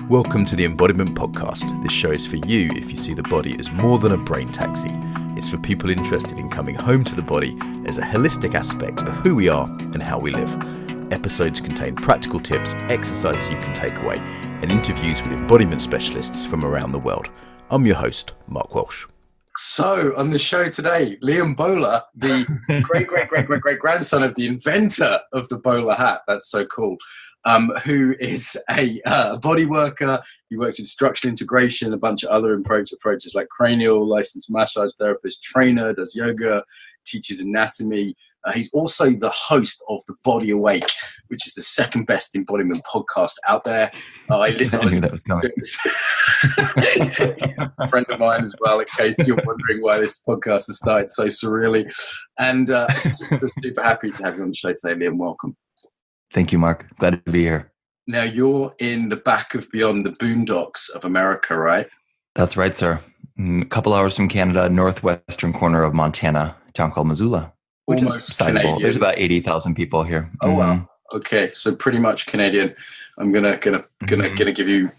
Welcome to the Embodiment Podcast. This show is for you if you see the body as more than a brain taxi. It's for people interested in coming home to the body as a holistic aspect of who we are and how we live. Episodes contain practical tips, exercises you can take away, and interviews with embodiment specialists from around the world. I'm your host, Mark Walsh. So, on the show today, Liam Bowler, the great-grandson of the inventor of the bowler hat. That's so cool. Who is a body worker. He works with structural integration, a bunch of other approaches like cranial, licensed massage therapist, trainer, does yoga, teaches anatomy. He's also the host of The Body Awake, which is the second best embodiment podcast out there. I knew that was coming. A friend of mine as well, in case you're wondering why this podcast has started so surreally. And super happy to have you on the show today, Liam. Welcome. Thank you, Mark. Glad to be here. Now, you're in the back of beyond the boondocks of America, right? That's right, sir. A couple hours from Canada, northwestern corner of Montana, a town called Missoula, which almost is sizable. Canadian. There's about 80,000 people here. Oh, wow. Okay, so pretty much Canadian. I'm gonna give you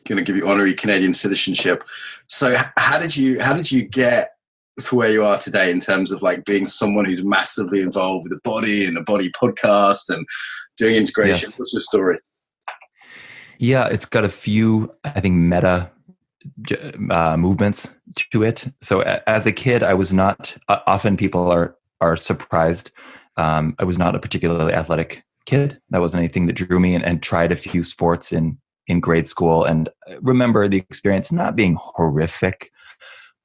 honorary Canadian citizenship. So how did you get to where you are today in terms of like being someone who's massively involved with the body and the body podcast and doing integration? Yes. What's your story? Yeah, it's got a few, I think, meta movements to it. So as a kid, I was not, often people are surprised. I was not a particularly athletic kid. That wasn't anything that drew me, and tried a few sports in grade school, and remember the experience not being horrific,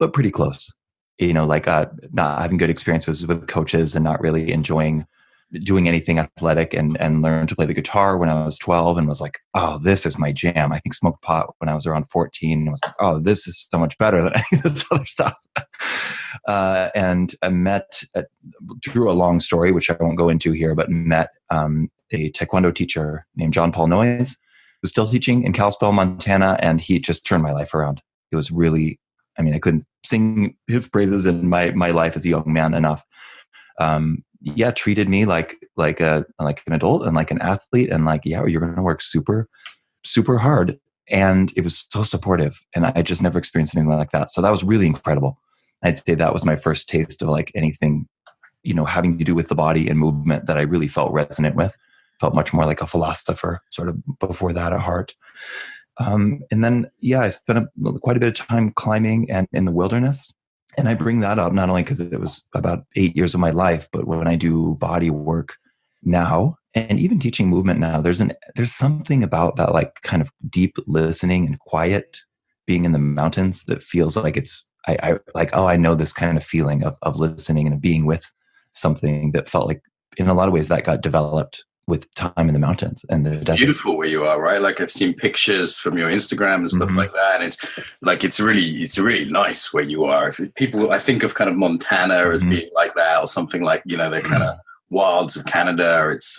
but pretty close. You know, like not having good experiences with coaches and not really enjoying doing anything athletic, and learned to play the guitar when I was 12 and was like, oh, this is my jam. I think smoked pot when I was around 14 and was like, oh, this is so much better than any of this other stuff. And I met, through a long story, which I won't go into here, but met a Taekwondo teacher named John Paul Noyes, who's still teaching in Kalispell, Montana, and he just turned my life around. It was really, I mean, I couldn't sing his praises in my life as a young man enough. Treated me like an adult and like an athlete, and like, yeah, you're going to work super, super hard. And it was so supportive, and I just never experienced anything like that. So that was really incredible. I'd say that was my first taste of like anything, you know, having to do with the body and movement that I really felt resonant with. Felt much more like a philosopher sort of before that at heart. And then, I spent quite a bit of time climbing and in the wilderness. And I bring that up not only because it was about 8 years of my life, but when I do body work now and even teaching movement now, there's something about that like kind of deep listening and quiet being in the mountains that feels like it's, I like, oh, I know this kind of feeling of listening and being with something that felt like in a lot of ways that got developed with time in the mountains and the desert. Beautiful where you are, right? Like I've seen pictures from your Instagram and stuff like that, and it's like it's really nice where you are. If people, I think of kind of Montana as being like that, or something like, you know, the kind of wilds of Canada. It's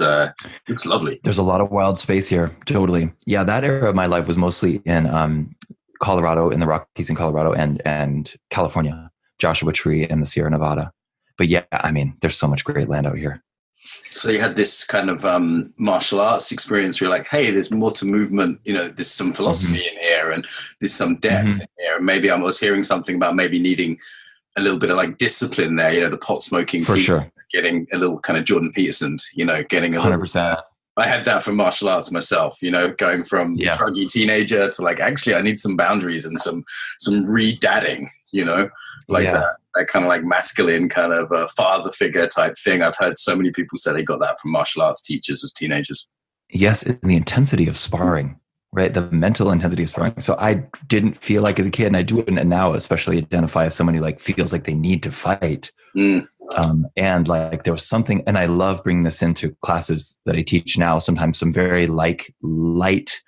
lovely. There's a lot of wild space here. Totally. Yeah, that era of my life was mostly in Colorado, in the Rockies in Colorado, and California, Joshua Tree and the Sierra Nevada. But yeah, I mean, there's so much great land out here. So you had this kind of martial arts experience where you're like, hey, there's more to movement, you know, there's some philosophy in here and there's some depth in here. And maybe I was hearing something about maybe needing a little bit of like discipline there, you know, the pot smoking for team, sure. Getting a little kind of Jordan Peterson, you know, getting a 100%. I had that from martial arts myself, you know, going from druggy teenager to like, actually, I need some boundaries and some re-dadding, you know, like that kind of like masculine kind of father figure type thing. I've heard so many people say they got that from martial arts teachers as teenagers. Yes, and the intensity of sparring, right? The mental intensity of sparring. So I didn't feel like as a kid, and I do it and now especially identify as somebody like feels like they need to fight. And like there was something, and I love bringing this into classes that I teach now, sometimes some very like light,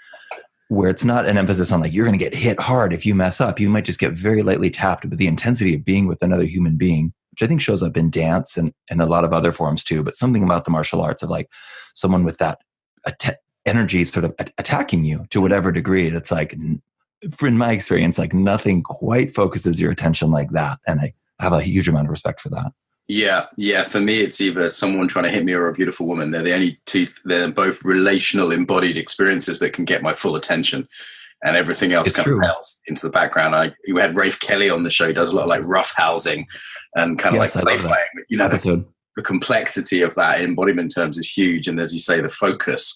where it's not an emphasis on like, you're going to get hit hard if you mess up. You might just get very lightly tapped, but the intensity of being with another human being, which I think shows up in dance and a lot of other forms too, but something about the martial arts of like someone with that energy sort of attacking you to whatever degree. It's like, in my experience, like nothing quite focuses your attention like that. And I have a huge amount of respect for that. Yeah. For me, it's either someone trying to hit me or a beautiful woman. They're the only two. They're both relational, embodied experiences that can get my full attention. and everything else It's kind true. of pales into the background. We had Rafe Kelly on the show. He does a lot of like rough housing and kind of Yes, like I love play that fighting. You know, episode. the complexity of that in embodiment terms is huge. And as you say, the focus.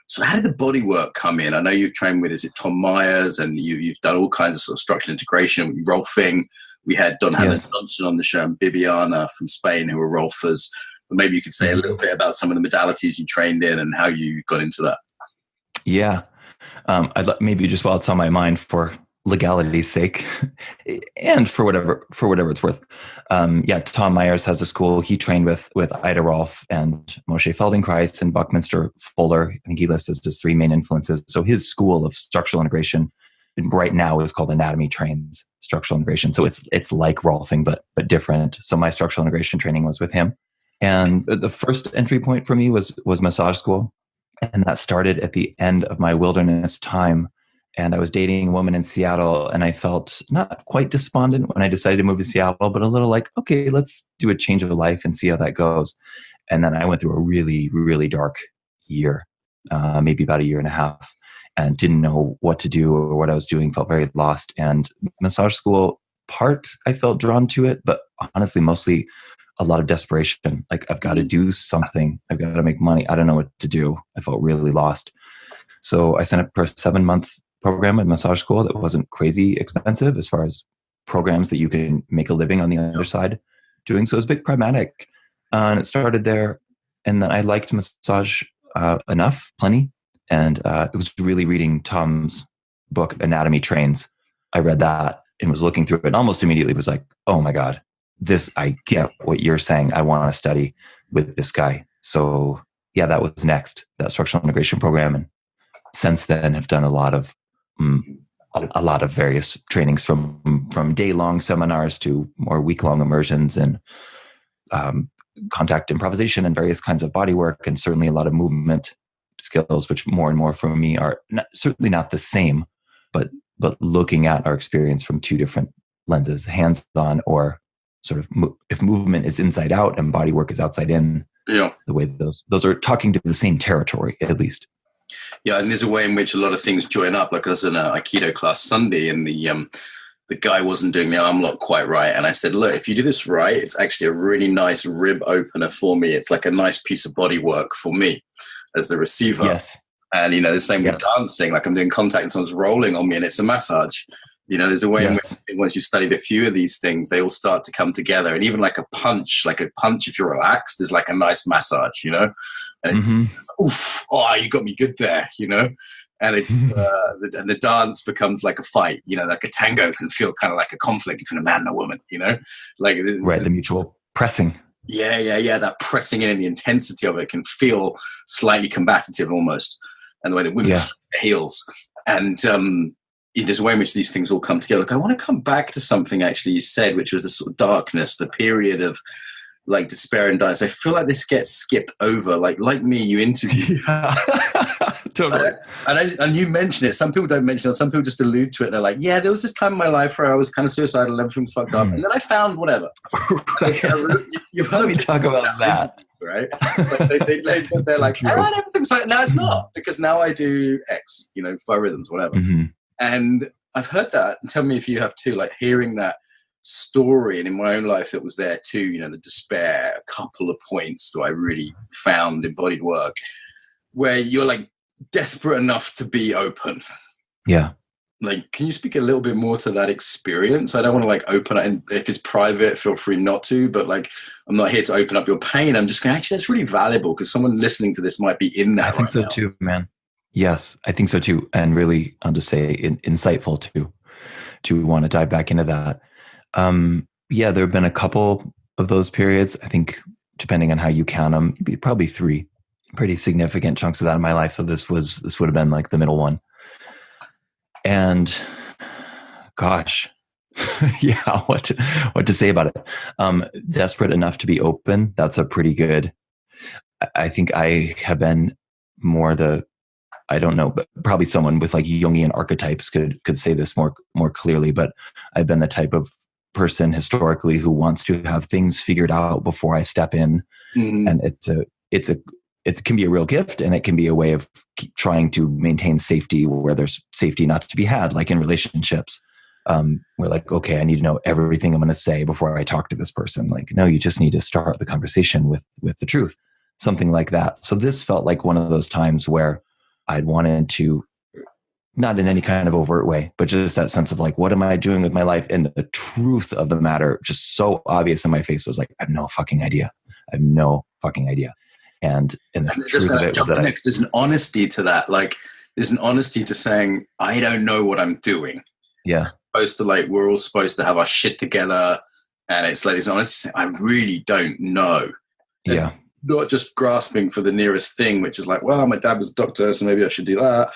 So how did the body work come in? I know you've trained with, is it Tom Myers, and you've done all kinds of sort of structural integration, rolfing. We had Don Hammond Johnson on the show and Bibiana from Spain who were rolfers. But maybe you could say a little bit about some of the modalities you trained in and how you got into that. Yeah. Maybe just while it's on my mind for legality's sake and for whatever it's worth. Tom Myers has a school. He trained with Ida Rolf and Moshe Feldenkrais and Buckminster Fuller. I think he lists as his 3 main influences. So his school of structural integration right now is called Anatomy Trains Structural Integration. So it's like Rolfing, but different. So my structural integration training was with him. And the first entry point for me was massage school. And that started at the end of my wilderness time. And I was dating a woman in Seattle, and I felt not quite despondent when I decided to move to Seattle, but a little like, okay, let's do a change of life and see how that goes. And then I went through a really, really dark year, maybe about 1.5 years, and didn't know what to do or what I was doing, felt very lost. And massage school, I felt drawn to it, but honestly, mostly a lot of desperation. Like, I've got to do something. I've got to make money. I don't know what to do. I felt really lost. So I signed up for a 7-month program at massage school that wasn't crazy expensive as far as programs that you can make a living on the other side doing. So it was a bit pragmatic. And it started there. And then I liked massage enough, plenty. And it was really reading Tom's book, Anatomy Trains. I read that and was looking through it and almost immediately was like, oh my God, I get what you're saying. I want to study with this guy. So yeah, that was next, that structural integration program. And since then have done a lot of various trainings from day-long seminars to more week-long immersions and contact improvisation and various kinds of body work, and certainly a lot of movement skills, which more and more for me are certainly not the same, but looking at our experience from 2 different lenses, hands-on or sort of if movement is inside out and body work is outside in, the way those are talking to the same territory, at least. Yeah, and there's a way in which a lot of things join up. Like I was in an Aikido class Sunday, and the guy wasn't doing the arm lock quite right. And I said, look, if you do this right, it's actually a really nice rib opener for me. It's like a nice piece of body work for me as the receiver. Yes. And, the same with dancing. Like I'm doing contact and someone's rolling on me and it's a massage. There's a way in which once you've studied a few of these things, they all start to come together. And even like a punch, if you're relaxed, is like a nice massage, And it's, oof, oh, you got me good there, And it's and the dance becomes like a fight, like a tango can feel kind of like a conflict between a man and a woman, Like the mutual pressing. Yeah. That pressing in and the intensity of it can feel slightly combative almost, and the way that women heels. And there's a way in which these things all come together. Look, I want to come back to something actually you said, which was the sort of darkness, the period of like despair and darkness. I feel like this gets skipped over. Like me, you interviewed. Totally. And you mention it. Some people don't mention it. Some people just allude to it. They're like, yeah, there was this time in my life where I was kind of suicidal and everything's fucked up. And then I found whatever. You've heard me talk about that. Right? They're like, everything's like, no, it's not. Because now I do X, biorhythms, whatever. And I've heard that. And tell me if you have too, like hearing that story. And in my own life, it was there too, the despair, a couple of points that I really found embodied work where you're like desperate enough to be open. Yeah. Like, can you speak a little bit more to that experience? I don't want to like open it, and if it's private, feel free not to, but like, I'm not here to open up your pain. I'm just going, actually, that's really valuable because someone listening to this might be in that. I think so too, man. Yes, I think so too. And really, I'll just say insightful to want to dive back into that. There have been a couple of those periods. I think depending on how you count them, probably 3 pretty significant chunks of that in my life. So this would have been like the middle one. And gosh, what to say about it? Desperate enough to be open. That's a pretty good. I think I have been more I don't know, but probably someone with like Jungian archetypes could say this more clearly. But I've been the type of person historically who wants to have things figured out before I step in, and it's a it can be a real gift, and it can be a way of trying to maintain safety where there's safety not to be had, like in relationships. We're like, okay, I need to know everything I'm going to say before I talk to this person. Like, no, you just need to start the conversation with the truth, something like that. So this felt like one of those times where I'd wanted to, not in any kind of overt way, but just that sense of like, what am I doing with my life? And the truth of the matter, just so obvious in my face, was like, I have no fucking idea. I have no fucking idea. And the truth of it was that there's an honesty to that. Like, there's an honesty to saying, I don't know what I'm doing. Yeah. Supposed to, like, we're all supposed to have our shit together, and it's like this honesty saying, I really don't know. And yeah. not just grasping for the nearest thing, which is like, well, my dad was a doctor, so maybe I should do that.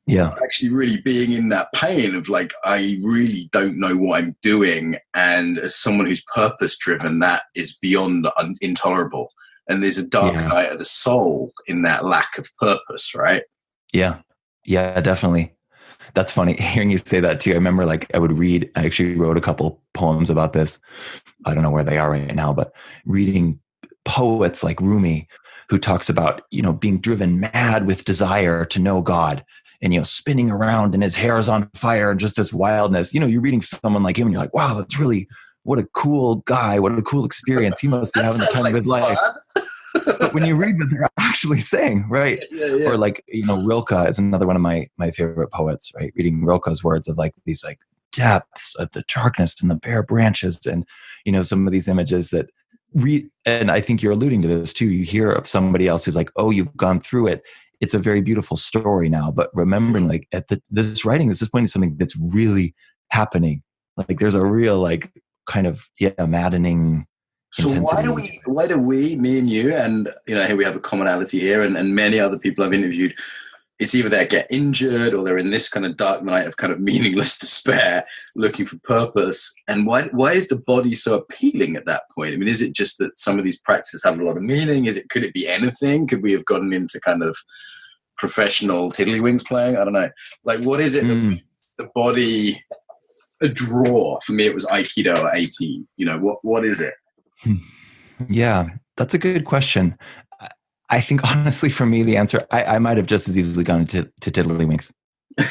Yeah. Actually really being in that pain of like, I really don't know what I'm doing. And as someone who's purpose driven, that is beyond intolerable. And there's a dark night of the soul in that lack of purpose, right? Yeah. Yeah, definitely. That's funny hearing you say that too. I remember like I actually wrote a couple poems about this. I don't know where they are right now, but reading poets like Rumi, who talks about, being driven mad with desire to know God, and, spinning around and his hair is on fire and just this wildness. You're reading someone like him and you're like, wow, that's really, what a cool guy. What a cool experience. He must be having the time of his life. But when you read what they're actually saying, right? Yeah. Or like, Rilke is another one of my favorite poets, right? Reading Rilke's words of like these like depths of the darkness and the bare branches, and, some of these images that and I think you're alluding to this too. You hear of somebody else who's like, oh, you've gone through it. It's a very beautiful story now, but remembering like this writing, this is pointing to something that's really happening. Like there's a real like kind of maddening. So intensity. why do we, me and you, and here we have a commonality here, and many other people I've interviewed, it's either they get injured or they're in this kind of dark night of kind of meaningless despair, looking for purpose. And why is the body so appealing at that point? I mean, is it just that some of these practices have a lot of meaning? Could it be anything? Could we have gotten into kind of professional tiddlywinks playing? I don't know. Like, what is it that makes the body a draw? For me, it was Aikido at 18. What is it? Yeah, that's a good question. I think honestly, for me, the answer, I might have just as easily gone to tiddlywinks.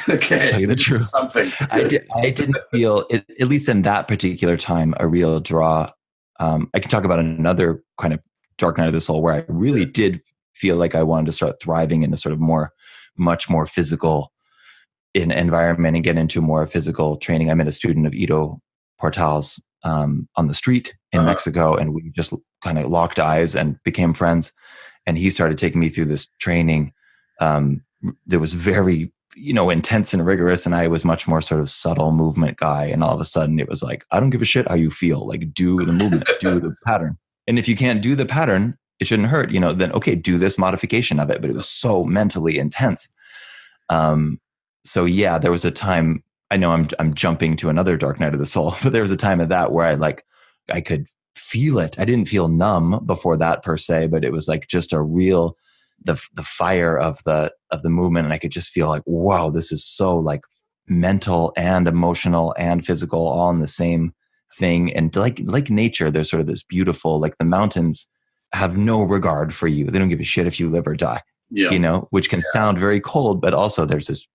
Okay, to tell you the truth. Something. I didn't feel, at least in that particular time, a real draw. I can talk about another kind of dark night of the soul where I really did feel like I wanted to start thriving in a sort of much more physical environment and get into more physical training. I met a student of Ido Portal's on the street in Mexico, and we just kind of locked eyes and became friends. And he started taking me through this training that was very, intense and rigorous. And I was much more sort of subtle movement guy. And all of a sudden it was like, I don't give a shit how you feel. Like, do the movement, do the pattern. And if you can't do the pattern, it shouldn't hurt, then okay, do this modification of it. But it was so mentally intense. So yeah, there was a time, I know I'm jumping to another dark night of the soul, but there was a time of that where I could feel it. I didn't feel numb before that per se, but it was like just a real, the fire of the movement. And I could just feel like, wow, this is so like mental and emotional and physical all in the same thing. And like nature, there's sort of this beautiful, like the mountains have no regard for you. They don't give a shit if you live or die, which can sound very cold, but also there's this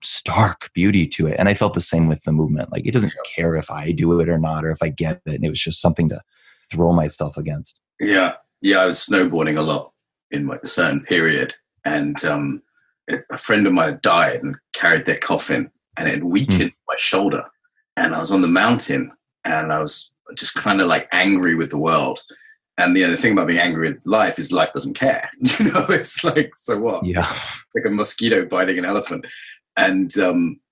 stark beauty to it. And I felt the same with the movement. Like it doesn't care if I do it or not, or if I get it. And it was just something to throw myself against. Yeah. I was snowboarding a lot in like a certain period. And a friend of mine had died and carried their coffin, and it had weakened my shoulder. And I was on the mountain and I was just kind of like angry with the world. And the thing about being angry with life is life doesn't care. It's like, so what? Yeah. Like a mosquito biting an elephant. And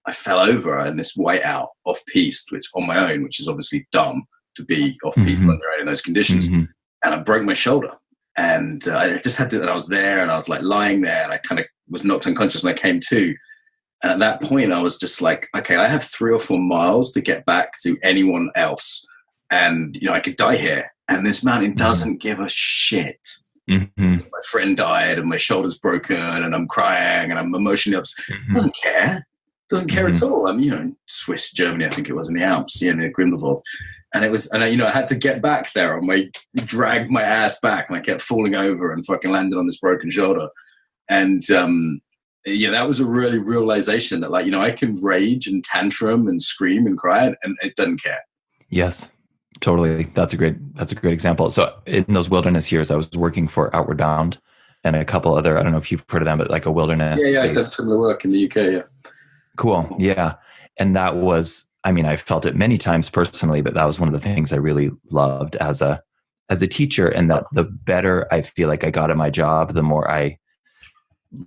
I fell over in this whiteout off-piste, which on my own, which is obviously dumb to be off-piste on your own in those conditions. And I broke my shoulder. And I just had to, and I was there and I was like lying there and I kind of was knocked unconscious and I came to. And at that point, I was just like, okay, I have 3 or 4 miles to get back to anyone else. And, I could die here. And this mountain doesn't give a shit. My friend died and my shoulder's broken and I'm crying and I'm emotionally upset. Doesn't care at all. I'm, Swiss, Germany, I think it was, in the Alps, near Grindelwald. And I had to get back there dragged my ass back, and I kept falling over and fucking landed on this broken shoulder. And that was a really realization that, like, I can rage and tantrum and scream and cry, and it doesn't care. Yes, totally. That's a great example. So in those wilderness years, I was working for Outward Bound and a couple other, I don't know if you've heard of them, but like a wilderness. Yeah, I've done similar work in the UK. Yeah. Cool. Yeah. And that was, I felt it many times personally, but that was one of the things I really loved as a teacher. And that the better I feel like I got at my job, the more I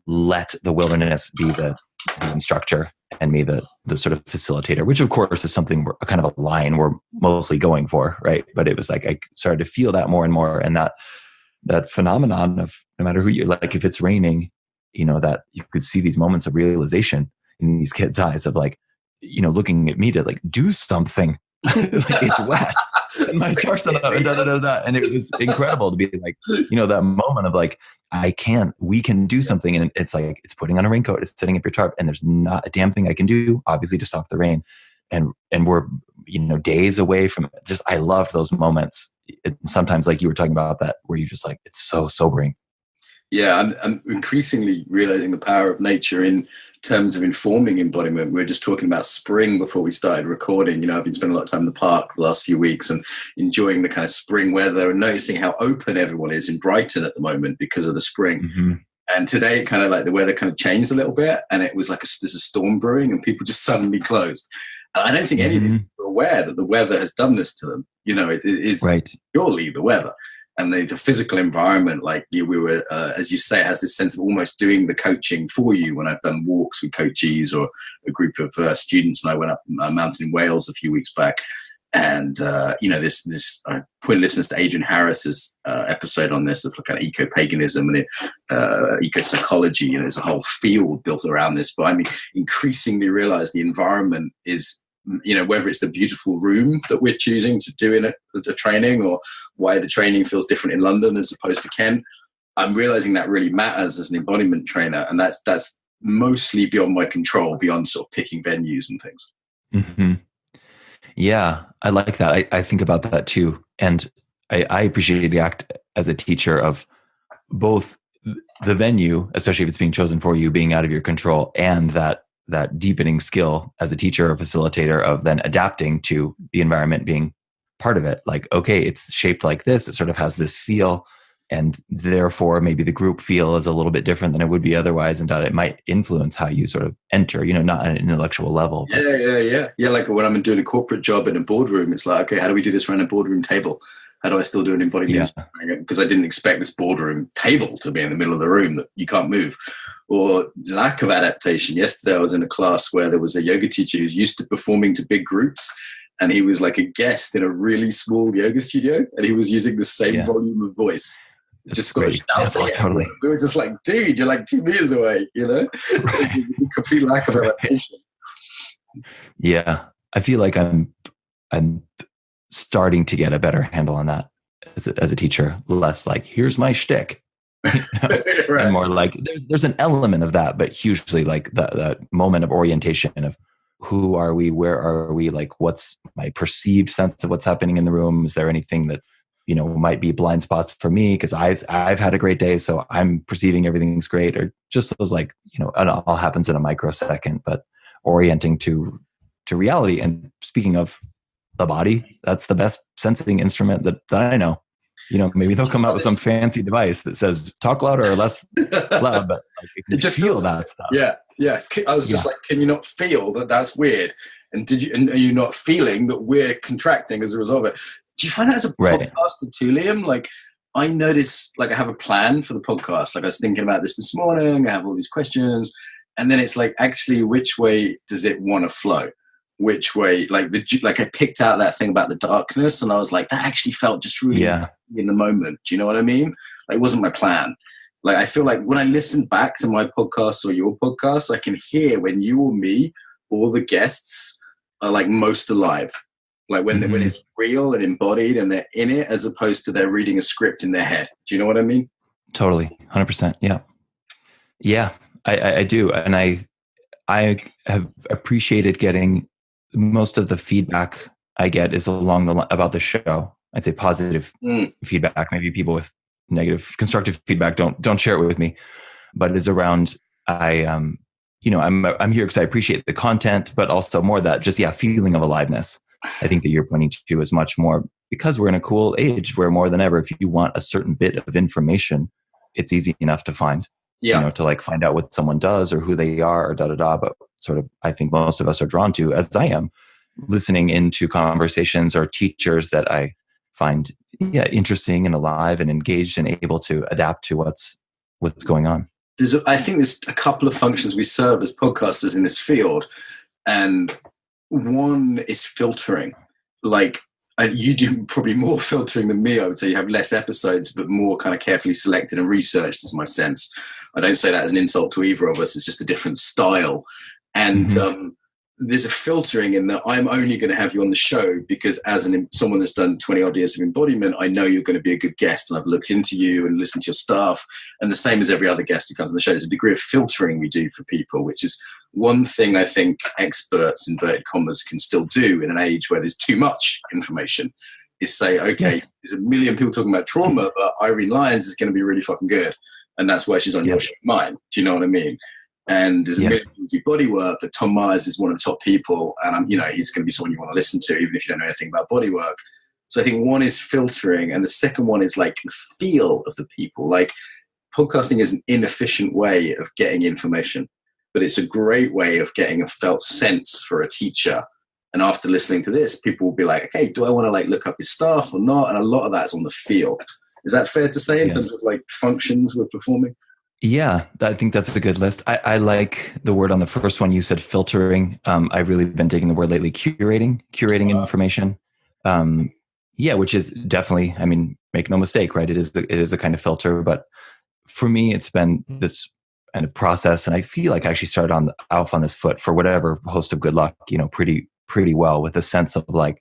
let the wilderness be the instructor and me the sort of facilitator, which of course is something kind of a line we're mostly going for, right? But it was like I started to feel that more and more, and that phenomenon of no matter who you like, if it's raining, that you could see these moments of realization in these kids' eyes of like, looking at me to like do something. Like, it's wet and my tarp's up and and it was incredible to be like, that moment of like, we can do something, and it's like it's putting on a raincoat, it's setting up your tarp, and there's not a damn thing I can do, obviously, to stop the rain, and we're days away from it. Just I loved those moments. Sometimes, like you were talking about that, where you just like, it's so sobering. Yeah, I'm increasingly realizing the power of nature in terms of informing embodiment. We were just talking about spring before we started recording. I've been spending a lot of time in the park the last few weeks and enjoying the kind of spring weather and noticing how open everyone is in Brighton at the moment because of the spring. Mm-hmm. And today, kind of like the weather kind of changed a little bit, and it was like there's a storm brewing, and people just suddenly closed. And I don't think any of these people are aware that the weather has done this to them. It is right. Purely the weather. And the physical environment, like we were, as you say, it has this sense of almost doing the coaching for you. When I've done walks with coachees or a group of students, and I went up a mountain in Wales a few weeks back, and this point listeners to Adrian Harris's episode on this of kind of eco-paganism and eco-psychology. There's a whole field built around this. But increasingly realize the environment is, whether it's the beautiful room that we're choosing to do in the training, or why the training feels different in London as opposed to Kent, I'm realizing that really matters as an embodiment trainer. And that's mostly beyond my control, beyond sort of picking venues and things. Mm-hmm. Yeah, I like that. I think about that too. And I appreciate the act as a teacher of both the venue, especially if it's being chosen for you, being out of your control, and that deepening skill as a teacher or facilitator of then adapting to the environment being part of it. Like, okay, it's shaped like this. It sort of has this feel, and therefore maybe the group feel is a little bit different than it would be otherwise, and that it might influence how you sort of enter, not on an intellectual level. But. Yeah. Like when I'm doing a corporate job in a boardroom, it's like, okay, how do we do this around a boardroom table? How do I still do an embodiment? Because I didn't expect this boardroom table to be in the middle of the room that you can't move. Or lack of adaptation. Yesterday I was in a class where there was a yoga teacher who's used to performing to big groups, and he was like a guest in a really small yoga studio, and he was using the same volume of voice. Just sort of shouting. Totally. We were just like, dude, you're like 2 meters away, Right. Complete lack of adaptation. Yeah. I feel like I'm starting to get a better handle on that as a teacher. Less like, here's my shtick. Right. And more like there's an element of that, but hugely like the moment of orientation of who are we, where are we, like what's my perceived sense of what's happening in the room? Is there anything that might be blind spots for me because I've had a great day, so I'm perceiving everything's great, or just those like it all happens in a microsecond, but orienting to reality. And speaking of the body, that's the best sensing instrument that I know. Maybe they'll come out with some fancy device that says talk louder or less loud, but like, it just feels that stuff. Yeah. I was just like, can you not feel that that's weird? And are you not feeling that we're contracting as a result of it? Do you find that as a podcaster too, Liam? Like, I notice, like, I have a plan for the podcast. Like, I was thinking about this morning. I have all these questions, and then it's like, actually, which way does it want to flow? Which way, like I picked out that thing about the darkness, and I was like, that actually felt just really in the moment. Do you know what I mean? Like, it wasn't my plan. Like, I feel like when I listen back to my podcast or your podcast, I can hear when you or me or the guests are like most alive. Like when it's real and embodied and they're in it, as opposed to they're reading a script in their head. Do you know what I mean? Totally. 100%. Yeah. Yeah, I do. And I have appreciated getting most of the feedback I get is about the show. I'd say positive feedback. Maybe people with negative, constructive feedback don't share it with me, but it is around I'm here because I appreciate the content, but also more that just feeling of aliveness. I think that you're pointing to is much more because we're in a cool age where more than ever, if you want a certain bit of information, it's easy enough to find. To like find out what someone does or who they are or but sort of I think most of us are drawn to, as I am, listening into conversations or teachers that I find interesting and alive and engaged and able to adapt to what's going on. I think there's a couple of functions we serve as podcasters in this field, and one is filtering. Like you do probably more filtering than me. I would say you have less episodes, but more kind of carefully selected and researched is my sense. I don't say that as an insult to either of us. It's just a different style. And there's a filtering in that I'm only going to have you on the show because as someone that's done 20 odd years of embodiment, I know you're going to be a good guest and I've looked into you and listened to your stuff. And the same as every other guest who comes on the show, there's a degree of filtering we do for people, which is one thing I think experts, inverted commas, can still do in an age where there's too much information, is say, okay, there's a million people talking about trauma, but Irene Lyons is going to be really fucking good. And that's why she's on your show, mine. Do you know what I mean? And there's a million people do body work, but Tom Myers is one of the top people. And he's going to be someone you want to listen to, even if you don't know anything about body work. So I think one is filtering. And the second one is like the feel of the people. Like podcasting is an inefficient way of getting information, but it's a great way of getting a felt sense for a teacher. And after listening to this, people will be like, okay, do I want to like look up his stuff or not? And a lot of that's on the feel. Is that fair to say in terms of like functions we're performing? Yeah, I think that's a good list. I like the word on the first one. You said filtering. I've really been digging the word lately, curating information. Which is definitely, I mean, make no mistake, right? It is a kind of filter, but for me, it's been this kind of process. And I feel like I actually started off on this foot for whatever host of good luck, pretty well, with a sense of like,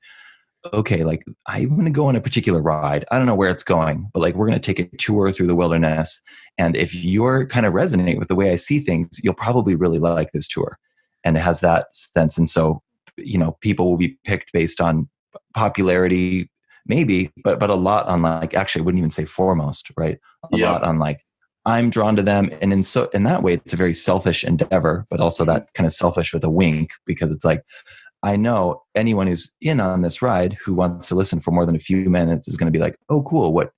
okay, like I want to go on a particular ride. I don't know where it's going, but like we're going to take a tour through the wilderness. And if you're kind of resonate with the way I see things, you'll probably really like this tour. And it has that sense. And so, people will be picked based on popularity, maybe, but a lot on like, actually I wouldn't even say foremost, right? A lot on like, I'm drawn to them. And in that way, it's a very selfish endeavor, but also that kind of selfish with a wink, because it's like, I know anyone who's in on this ride who wants to listen for more than a few minutes is going to be like, oh, cool. What,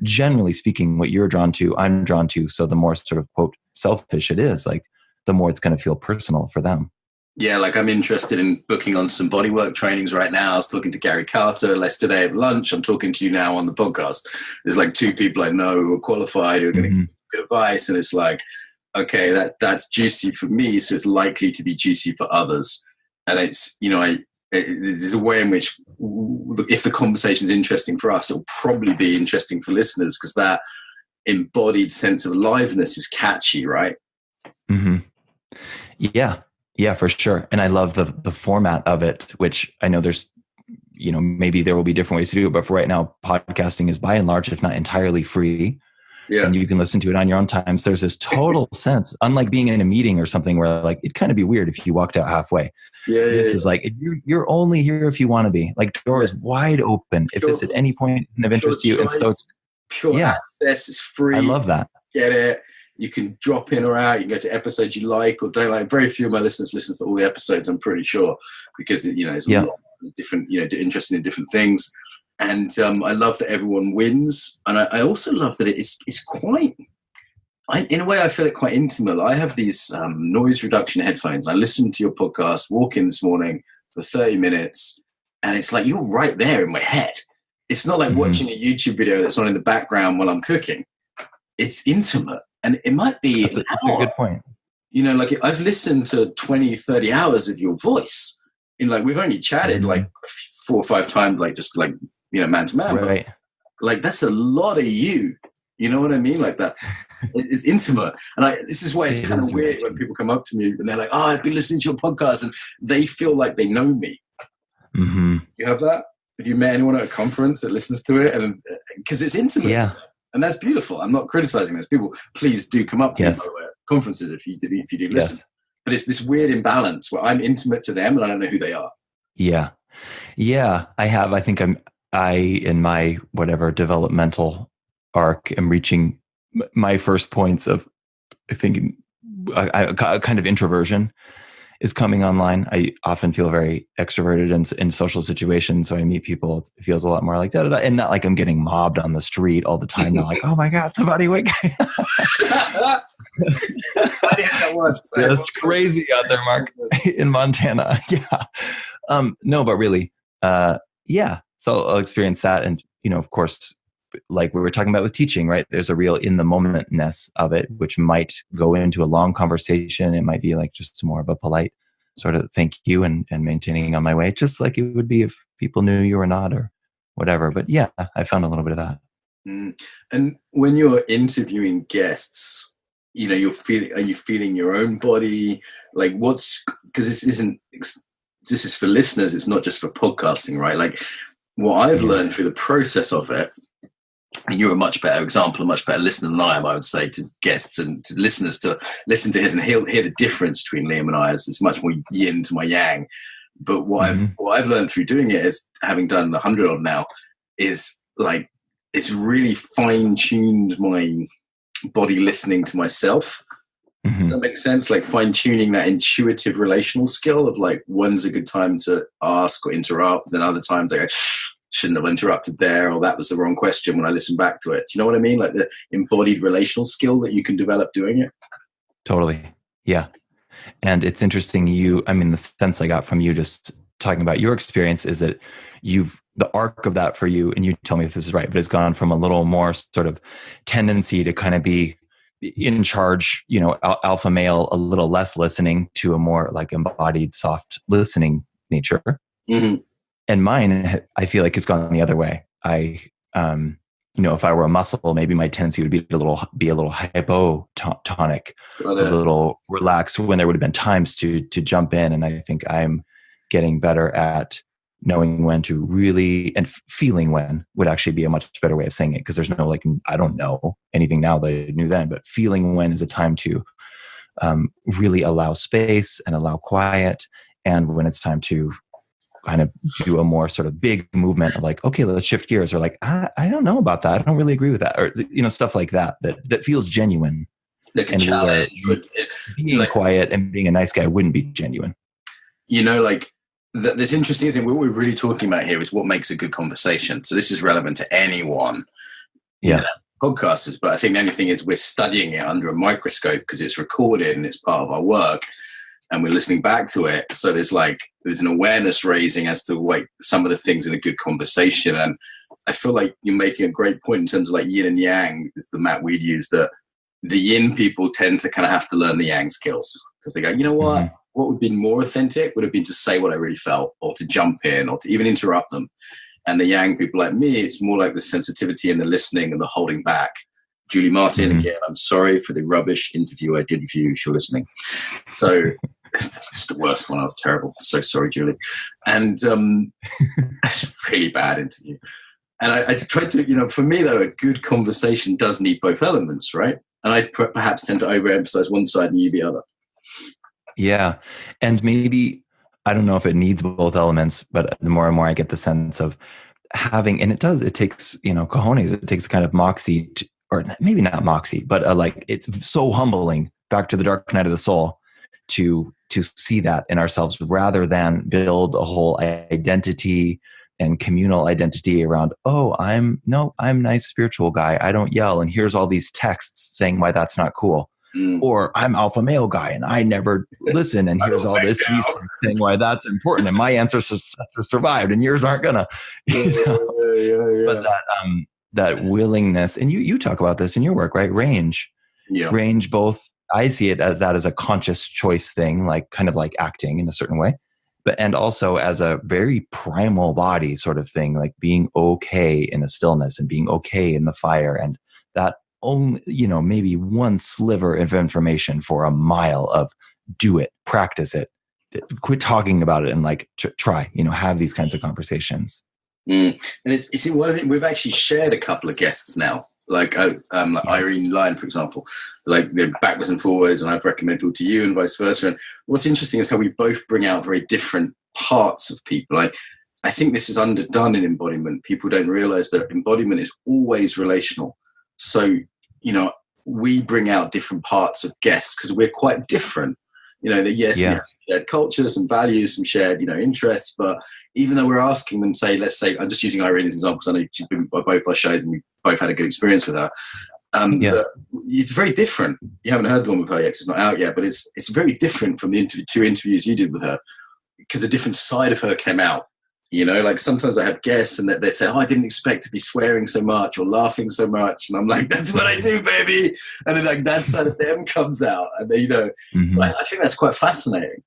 generally speaking, what you're drawn to, I'm drawn to. So the more sort of quote selfish it is, like the more it's going to feel personal for them. Yeah, like I'm interested in booking on some bodywork trainings right now. I was talking to Gary Carter yesterday at lunch. I'm talking to you now on the podcast. There's like two people I know who are qualified who are going to give good advice. And it's like, okay, that's juicy for me. So it's likely to be juicy for others. And it's, there's a way in which if the conversation's interesting for us, it'll probably be interesting for listeners because that embodied sense of aliveness is catchy, right? Mm-hmm. Yeah, for sure. And I love the format of it, which I know there's, maybe there will be different ways to do it, but for right now, podcasting is by and large, if not entirely free. Yeah. And you can listen to it on your own time. So there's this total sense, unlike being in a meeting or something where like, it'd kind of be weird if you walked out halfway. This is like, you're only here if you want to be. Like, door is wide open if it's at any point of interest to you. And so it's pure access, it's free. I love that. Get it. You can drop in or out. You can go to episodes you like or don't like. Very few of my listeners listen to all the episodes, I'm pretty sure, because, there's a lot of different, interested in different things. And I love that everyone wins. And I also love that it's quite, in a way, I feel it quite intimate. I have these noise reduction headphones. I listened to your podcast, walk in this morning for 30 minutes, and it's like you're right there in my head. It's not like watching a YouTube video that's on in the background while I'm cooking. It's intimate. And it might be that's a good point. Like I've listened to 20, 30 hours of your voice. We've only chatted like 4 or 5 times, man to man. Right. But, like that's a lot of you. You know what I mean? Like that. It's intimate. And this is why it's kind of weird when people come up to me and they're like, oh, I've been listening to your podcast, and they feel like they know me. Mm-hmm. You have that? Have you met anyone at a conference that listens to it? And because it's intimate. Yeah. And that's beautiful. I'm not criticizing those people. Please do come up to me by the way, at conferences if you do listen. But it's this weird imbalance where I'm intimate to them and I don't know who they are. Yeah. Yeah, I have. I think in my whatever developmental arc, am reaching my first points of, I think, a kind of introversion is coming online. I often feel very extroverted in social situations. So I meet people, it feels a lot more like that. And not like I'm getting mobbed on the street all the time. Not like, oh my God, somebody wake. It's crazy out there, Mark, in Montana. Yeah. No, but really, yeah. So I'll experience that. And, of course, like we were talking about with teaching, right? There's a real in the momentness of it, which might go into a long conversation. It might be like just more of a polite sort of thank you and maintaining on my way, just like it would be if people knew you or not or whatever. But yeah, I found a little bit of that. And when you're interviewing guests, are you feeling your own body? Like because this is for listeners, it's not just for podcasting, right? Like what I've learned through the process of it, and you're a much better example, a much better listener than I am, I would say, to guests and to listeners to listen to his and hear the difference between Liam and I. It's much more yin to my yang. But what I've learned through doing it, is having done 100 odd now, is like it's really fine-tuned my body listening to myself. Does that make sense? Like fine-tuning that intuitive relational skill of like when's a good time to ask or interrupt, and other times I go, shouldn't have interrupted there, or that was the wrong question when I listen back to it. Do you know what I mean? Like the embodied relational skill that you can develop doing it. Totally. Yeah. And it's interesting. The sense I got from you just talking about your experience is that the arc of that for you, and you tell me if this is right, but it's gone from a little more sort of tendency to kind of be in charge, alpha male, a little less listening, to a more like embodied, soft listening nature. Mm-hmm. And mine, I feel like, has gone the other way. If I were a muscle, maybe my tendency would be a little hypotonic, a little relaxed, when there would have been times to jump in. And I think I'm getting better at knowing when to really, and feeling when would actually be a much better way of saying it. Because there's no, like, I don't know anything now that I knew then, but feeling when is a time to really allow space and allow quiet. And when it's time to kind of do a more sort of big movement of like, okay, let's shift gears, or like, I don't know about that. I don't really agree with that. Or, stuff like that feels genuine. Like a challenge. Being like, quiet and being a nice guy wouldn't be genuine. Like this interesting thing, what we're really talking about here is what makes a good conversation. So this is relevant to anyone. Yeah. Podcasters, but I think the only thing is we're studying it under a microscope because it's recorded and it's part of our work. And we're listening back to it. So there's an awareness raising as to like some of the things in a good conversation. And I feel like you're making a great point in terms of like yin and yang is the map we'd use, that the yin people tend to kind of have to learn the yang skills, because they go, you know what? Mm-hmm. What would have been more authentic would have been to say what I really felt, or to jump in, or to even interrupt them. And the yang people like me, it's more like the sensitivity and the listening and the holding back. Julie Martin, again, I'm sorry for the rubbish interview I did of you if you're listening. So that's just the worst one. I was terrible. So sorry, Julie. And it's a really bad interview. And I tried to, for me, though, a good conversation does need both elements, right? And I perhaps tend to overemphasize one side and you the other. Yeah. And maybe, I don't know if it needs both elements, but the more and more I get the sense of having, and it takes, cojones, it takes kind of moxie, or maybe not moxie, but like it's so humbling, back to the dark night of the soul, to see that in ourselves, rather than build a whole identity and communal identity around, I'm a nice spiritual guy, I don't yell, and here's all these texts saying why that's not cool. Or I'm alpha male guy and I never listen, and here's all this saying why that's important, and my ancestors survived and yours aren't gonna. But that willingness, and you talk about this in your work, right? Range both. I see it as a conscious choice thing, like kind of like acting in a certain way, but and also as a very primal body sort of thing, like being okay in a stillness and being okay in the fire, and that only, maybe one sliver of information for a mile of do it, practice it, quit talking about it, and like try, have these kinds of conversations. And it's one of the, we've actually shared a couple of guests now, like Irene Lyon, for example, like they're backwards and forwards, and I've recommended all to you and vice versa. And what's interesting is how we both bring out very different parts of people. I think this is underdone in embodiment. People don't realize that embodiment is always relational. So, you know, we bring out different parts of guests because we're quite different. You know, that yes, we have some shared culture, some values, some shared, you know, interests. But even though we're asking them, say, let's say, I'm just using Irene as an example because I know she's been by both our shows and we both had a good experience with her. It's very different. You haven't heard the one with her yet because it's not out yet, but it's very different from the two interviews you did with her because a different side of her came out. You know, like sometimes I have guests and they say, oh, I didn't expect to be swearing so much or laughing so much. And I'm like, that's what I do, baby. And then like that side of them comes out. And then, you know, so I think that's quite fascinating.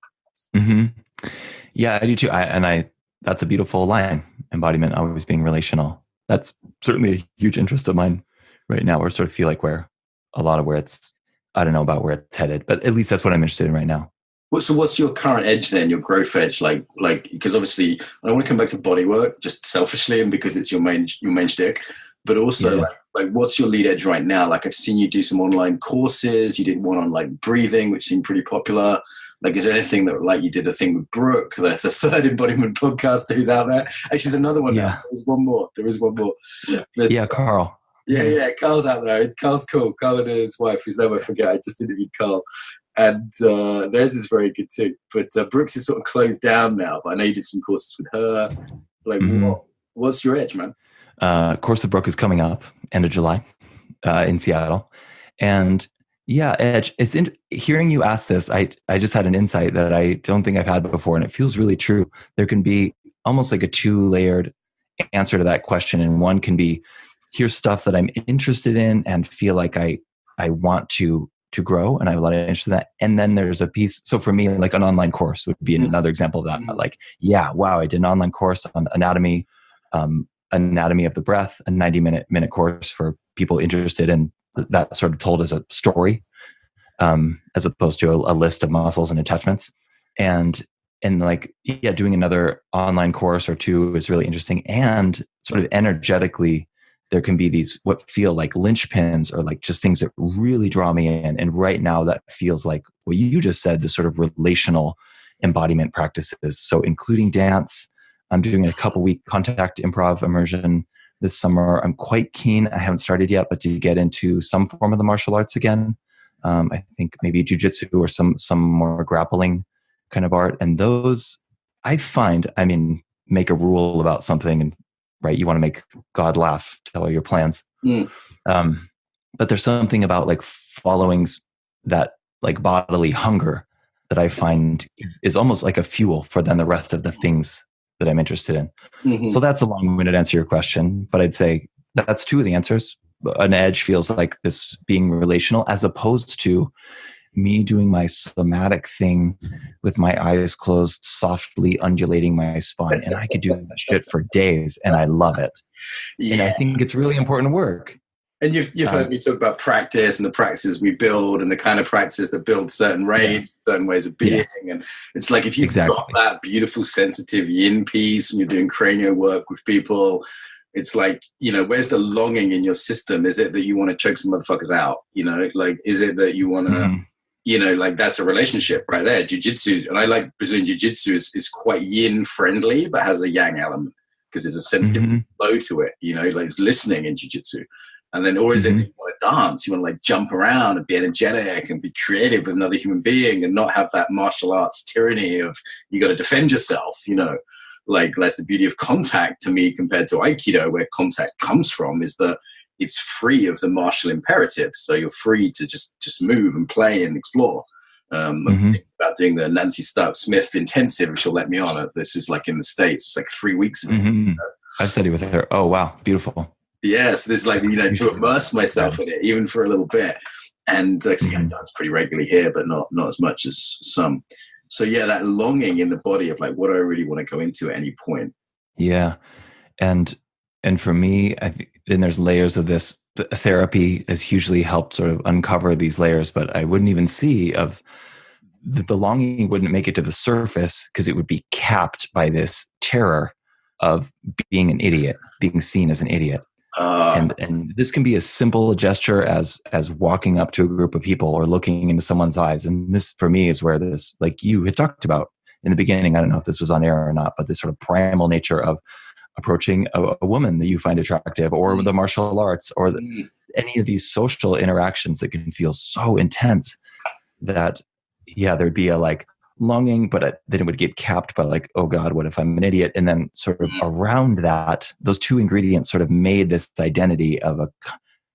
Mm-hmm. Yeah, I do too. That's a beautiful line, embodiment always being relational. That's certainly a huge interest of mine right now. Or sort of feel like where a lot of where it's, I don't know about where it's headed, but at least that's what I'm interested in right now. So what's your current edge then, your growth edge? Like, because obviously I want to come back to body work just selfishly and because it's your main shtick, but also like what's your lead edge right now? Like I've seen you do some online courses. You did one on like breathing, which seemed pretty popular. Like, is there anything that like you did a thing with Brooke, the third embodiment podcaster who's out there? Actually, there's another one. Yeah. There is one more. But, Carl. Yeah. Carl's out there. Carl's cool. Carl and his wife, whose name I forget. I just interviewed Carl. And theirs is very good too. But Brooks is sort of closed down now. But I know you did some courses with her. Like, what's your edge, man? Course with Brooke is coming up end of July in Seattle. And yeah, edge. It's hearing you ask this. I just had an insight that I don't think I've had before, and it feels really true. There can be almost like a 2-layered answer to that question, and one can be here's stuff that I'm interested in and feel like I want to grow, and I have a lot of interest in that. And then there's a piece. So for me, like an online course would be another example of that. Like, yeah, wow, I did an online course on anatomy of the breath, a 90-minute course for people interested in that, sort of told as a story, as opposed to a list of muscles and attachments. And like, yeah, doing another online course or two is really interesting. And sort of energetically, there can be these what feel like linchpins or like just things that really draw me in. And right now that feels like what you just said, the sort of relational embodiment practices. So including dance, I'm doing a couple-week contact improv immersion this summer. I'm quite keen, I haven't started yet, but to get into some form of the martial arts again. I think maybe jujitsu or some more grappling kind of art. And those I find, I mean, make a rule about something and right, you want to make God laugh, tell all your plans. But there's something about like following that like bodily hunger that I find is almost like a fuel for then the rest of the things that I'm interested in. So that's a long-winded answer to your question, but I'd say that's two of the answers. An edge feels like this being relational as opposed to me doing my somatic thing with my eyes closed, softly undulating my spine. And I could do that shit for days and I love it. Yeah. And I think it's really important work. And you've heard me talk about practice and the practices we build and the kind of practices that build certain range, certain ways of being. Yeah. And it's like if you've got that beautiful, sensitive yin piece and you're doing cranial work with people, it's like, you know, where's the longing in your system? Is it that you want to choke some motherfuckers out? You know, like, is it that you want to, you know, like that's a relationship right there. Jiu-jitsu, and I like Brazilian jiu-jitsu is quite yin friendly, but has a yang element because there's a sensitive flow to it, you know, like it's listening in jiu-jitsu. And then, or is it that you want to dance? You want to like jump around and be energetic and be creative with another human being and not have that martial arts tyranny of you got to defend yourself, you know, like that's the beauty of contact to me compared to Aikido, where contact comes from, is that it's free of the martial imperative. So you're free to just move and play and explore. I'm thinking about doing the Nancy Stark Smith intensive, which she'll let me on. This is like in the States. It's like 3 weeks of it. You know? I studied with her. Oh, wow. Beautiful. Yes, there's like, you know, to immerse myself in it, even for a little bit. And I dance pretty regularly here, but not as much as some. So yeah, that longing in the body of like, what do I really want to go into at any point? Yeah. And for me, I think, and there's layers of this. Therapy has hugely helped sort of uncover these layers, but I wouldn't even see of the longing wouldn't make it to the surface because it would be capped by this terror of being an idiot, being seen as an idiot. And this can be as simple a gesture as walking up to a group of people or looking into someone's eyes. And this, for me, is where this, like you had talked about, in the beginning, I don't know if this was on air or not, but this sort of primal nature of approaching a woman that you find attractive, or the martial arts, or any of these social interactions that can feel so intense that, yeah, there'd be a like longing, but then it would get capped by like, oh God, what if I'm an idiot? And then sort of around that, those two ingredients sort of made this identity of a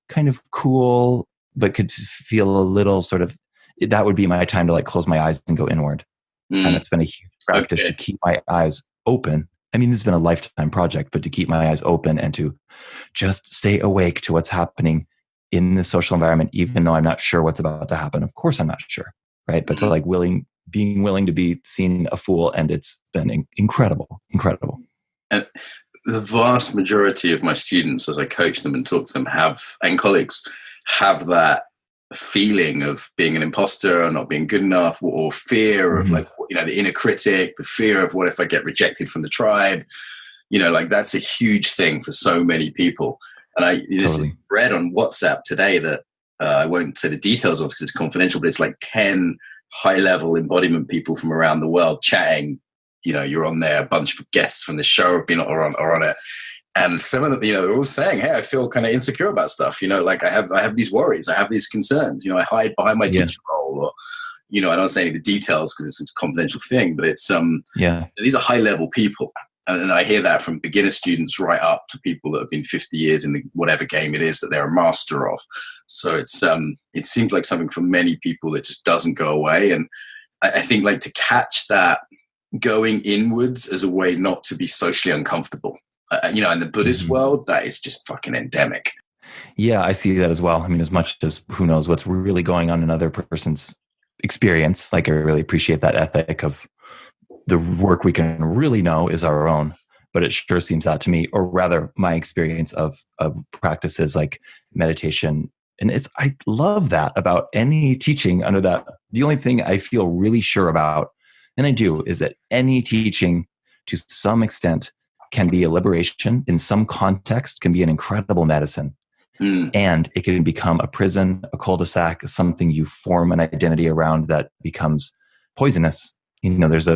kind of cool, but could feel a little sort of, that would be my time to like close my eyes and go inward. And it's been a huge practice to keep my eyes open. I mean, this has been a lifetime project, but to keep my eyes open and to just stay awake to what's happening in the social environment, even though I'm not sure what's about to happen. Of course, I'm not sure, right? But to like being willing to be seen a fool, and it's been incredible. And the vast majority of my students, as I coach them and talk to them, and colleagues, have that feeling of being an imposter or not being good enough, or fear of like, the inner critic, the fear of what if I get rejected from the tribe, like that's a huge thing for so many people. And this is read on WhatsApp today that I won't say the details of because it's confidential, but it's like 10 high-level embodiment people from around the world chatting. You're on there, a bunch of guests from the show have been on it. And some of them, they're all saying, hey, I feel kind of insecure about stuff. Like I have these worries, I have these concerns. I hide behind my teacher role, or, I don't say any of the details because it's a confidential thing, but it's, these are high level people. And I hear that from beginner students right up to people that have been 50 years in whatever game it is that they're a master of. So it seems like something for many people that just doesn't go away. And I think like to catch that going inwards as a way not to be socially uncomfortable. In the Buddhist world, that is just fucking endemic. Yeah, I see that as well. I mean, as much as who knows what's really going on in another person's experience, like I really appreciate that ethic of the work we can really know is our own. But it sure seems that to me, or rather my experience of practices like meditation. And I love that about any teaching under that. The only thing I feel really sure about, and I do, is that any teaching to some extent can be a liberation in some context, can be an incredible medicine. And it can become a prison, a cul-de-sac, something you form an identity around that becomes poisonous. There's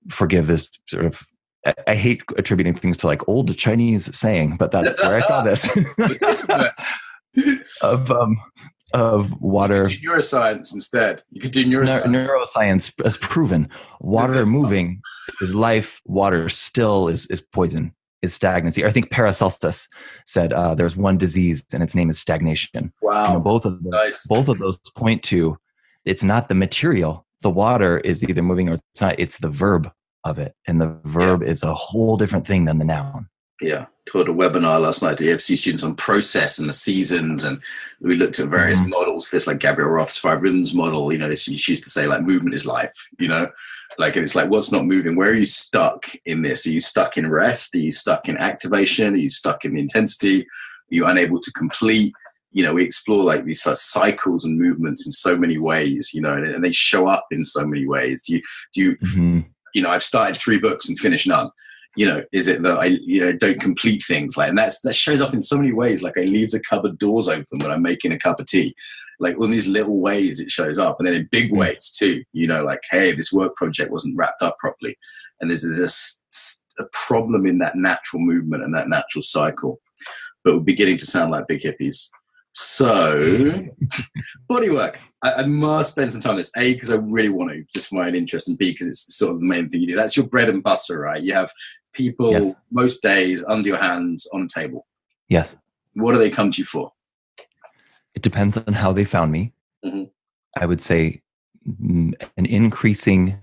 forgive this sort of, I hate attributing things to like old Chinese saying, but that's where I saw this. of water. You could do neuroscience instead. You could do neuroscience. Neuroscience has proven water moving is life. Water still is poison, is stagnancy. I think Paracelsus said there's one disease and its name is stagnation. Wow. Both of those point to, it's not the material. The water is either moving or it's not. It's the verb of it. And the verb is a whole different thing than the noun. Yeah, taught a webinar last night to EFC students on process and the seasons, and we looked at various models. This like Gabriel Roth's 5 rhythms model. This she used to say like movement is life. And it's like what's not moving? Where are you stuck in this? Are you stuck in rest? Are you stuck in activation? Are you stuck in the intensity? Are you unable to complete? We explore like these cycles and movements in so many ways. And they show up in so many ways. Do you? I've started 3 books and finished none. Is it that I don't complete things and that shows up in so many ways. Like I leave the cupboard doors open when I'm making a cup of tea, like all these little ways it shows up. And then in big ways too, like, hey, this work project wasn't wrapped up properly. And there's a problem in that natural movement and that natural cycle, but we're beginning to sound like big hippies. So bodywork, I must spend some time on this, A, because I really want to, just for my own interest, and B, because it's sort of the main thing you do. That's your bread and butter, right? You have people most days under your hands on a table. Yes. What do they come to you for? It depends on how they found me. I would say an increasing,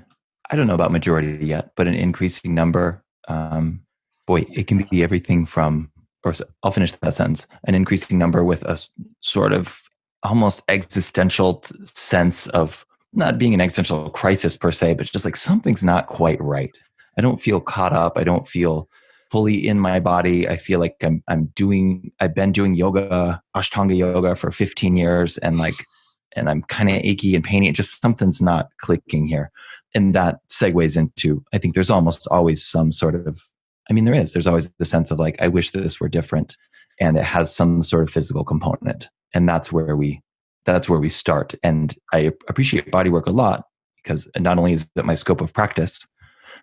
I don't know about majority yet, but an increasing number. It can be everything from, or I'll finish that sentence, an increasing number with a sort of almost existential sense of not being an existential crisis per se, but just like something's not quite right. I don't feel caught up. I don't feel fully in my body. I feel like I've been doing yoga, Ashtanga yoga for 15 years and I'm kind of achy and painy. Just something's not clicking here. And that segues into, I think there's almost always some sort of, there's always the sense of like, I wish this were different, and it has some sort of physical component. And that's where we start. And I appreciate bodywork a lot because not only is it my scope of practice,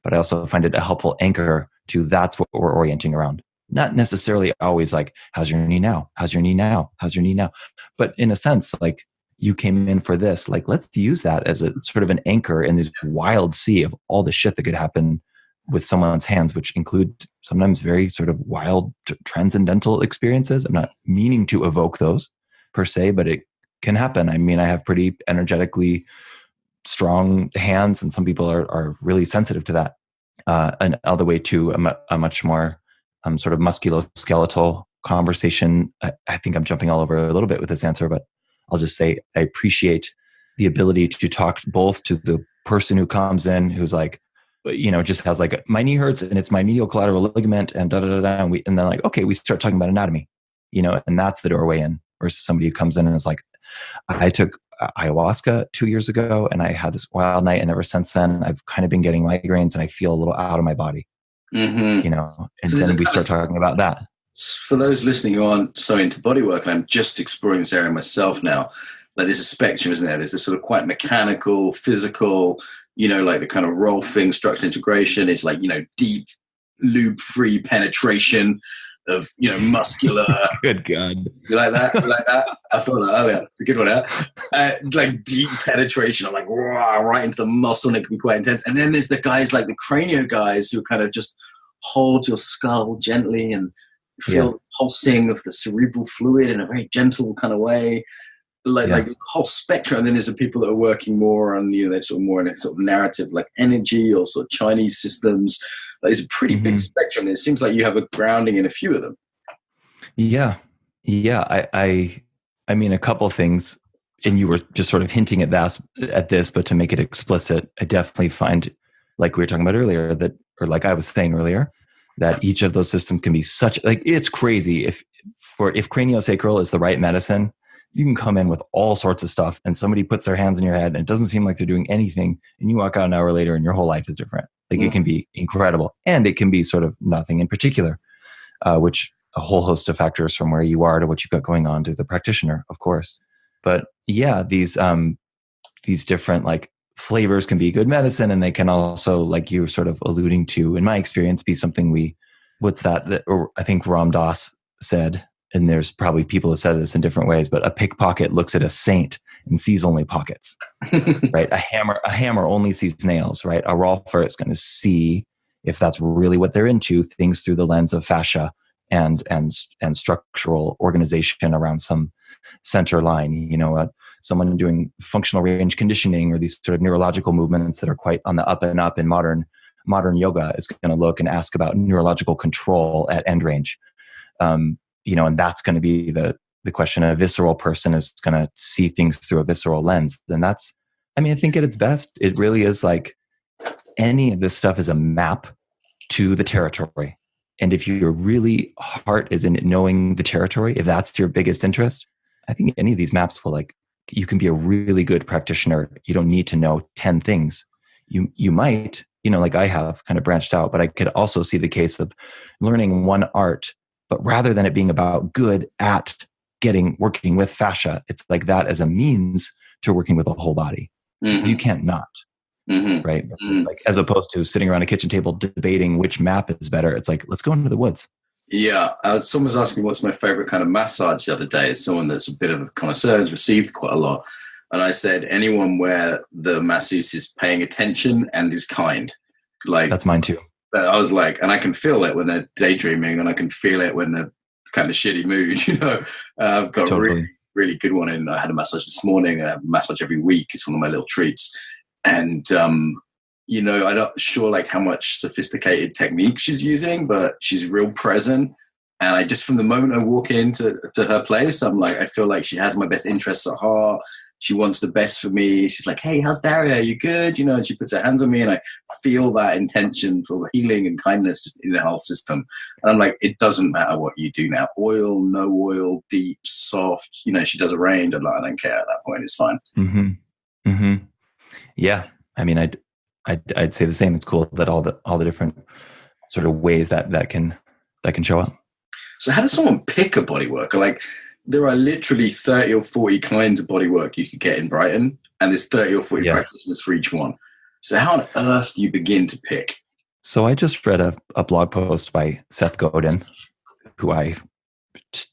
but I also find it a helpful anchor to that's what we're orienting around. Not necessarily always like, how's your knee now? How's your knee now? How's your knee now? But in a sense, like, you came in for this, like, let's use that as a sort of an anchor in this wild sea of all the shit that could happen with someone's hands, which include sometimes very sort of wild transcendental experiences. I'm not meaning to evoke those per se, but it can happen. I mean, I have pretty energetically strong hands, and some people are really sensitive to that. And all the way to a much more sort of musculoskeletal conversation. I think I'm jumping all over a little bit with this answer, but I'll just say I appreciate the ability to talk both to the person who comes in who's like, just has like, my knee hurts and it's my medial collateral ligament and and then like, okay, we start talking about anatomy, and that's the doorway in. Versus somebody who comes in and is like, I took ayahuasca 2 years ago and I had this wild night, and ever since then I've kind of been getting migraines and I feel a little out of my body. And so then we start talking about that. For those listening who aren't so into bodywork, and I'm just exploring this area myself now, like there's a spectrum, isn't there? There's this sort of quite mechanical, physical, like the kind of Rolfing structure integration is like, deep lube-free penetration of, muscular. Good God. You like that? You like that? I thought that earlier. It's a good one, huh? Like deep penetration of like right into the muscle, and it can be quite intense. And then there's the guys like the cranio guys who kind of just hold your skull gently and feel the pulsing of the cerebral fluid in a very gentle kind of way. Like the whole spectrum. And then there's the people that are working more on, they're sort of more in a sort of narrative like energy or sort of Chinese systems. Like, it's a pretty big spectrum. It seems like you have a grounding in a few of them. Yeah. I mean, a couple of things, and you were just sort of hinting at this, but to make it explicit, I definitely find, like we were talking about earlier, or like I was saying earlier, that each of those systems can be such, like, it's crazy. If craniosacral is the right medicine, you can come in with all sorts of stuff and somebody puts their hands in your head and it doesn't seem like they're doing anything, and you walk out an hour later and your whole life is different. Like it can be incredible, and it can be sort of nothing in particular, which a whole host of factors from where you are to what you've got going on to the practitioner, of course. But yeah, these different like flavors can be good medicine, and they can also, like you were sort of alluding to, in my experience, be something or I think Ram Dass said, and there's probably people who said this in different ways, but a pickpocket looks at a saint and sees only pockets, right? A hammer only sees nails, right? A Rolfer is going to see, if that's really what they're into, things through the lens of fascia and structural organization around some center line. Someone doing functional range conditioning or these sort of neurological movements that are quite on the up and up in modern yoga is going to look and ask about neurological control at end range. And that's going to be the question. A visceral person is going to see things through a visceral lens. And I think at its best, it really is like any of this stuff is a map to the territory. And if your really heart is in knowing the territory, if that's your biggest interest, I think any of these maps will, like, you can be a really good practitioner. You don't need to know 10 things. You might, like I have kind of branched out, but I could also see the case of learning one art, but rather than it being about good at working with fascia, it's like that as a means to working with the whole body. You can't not. Right? Like, as opposed to sitting around a kitchen table debating which map is better. It's like, let's go into the woods. Yeah. Someone was asking me what's my favorite kind of massage the other day. It's someone that's a bit of a connoisseur, has received quite a lot. And I said, anyone where the masseuse is paying attention and is kind. Like, that's mine too. I was like, and I can feel it when they're daydreaming, and I can feel it when they're kind of shitty mood, I've got a really, really good one in. I had a massage this morning. I have a massage every week. It's one of my little treats. And, I'm not sure like how much sophisticated technique she's using, but she's real present. And I just, from the moment I walk into her place, I'm like, I feel like she has my best interests at heart. She wants the best for me. She's like, hey, how's Daria? Are you good? And she puts her hands on me, and I feel that intention for healing and kindness just in the whole system. And I'm like, it doesn't matter what you do now. Oil, no oil, deep, soft, she does a range. I'm like, I don't care at that point. It's fine. Yeah. I mean, I'd say the same. It's cool that all the different sort of ways that can show up. So how does someone pick a body worker? Like, there are literally 30 or 40 kinds of body work you could get in Brighton. and there's 30 or 40 practitioners for each one. So how on earth do you begin to pick? So I just read a blog post by Seth Godin, who I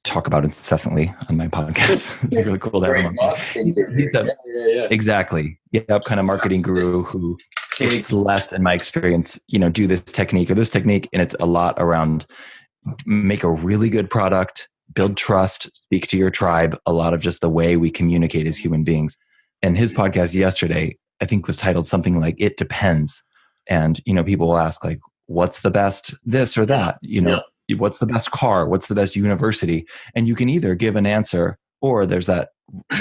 talk about incessantly on my podcast. It's really cool to have him on. Exactly. Yeah, kind of marketing guru who it's less, in my experience, do this technique or this technique. And it's a lot around make a really good product, build trust, speak to your tribe, a lot of just the way we communicate as human beings. And his podcast yesterday, I think, was titled something like "It Depends." And, people will ask, like, what's the best this or that? What's the best car? What's the best university? And you can either give an answer, or there's that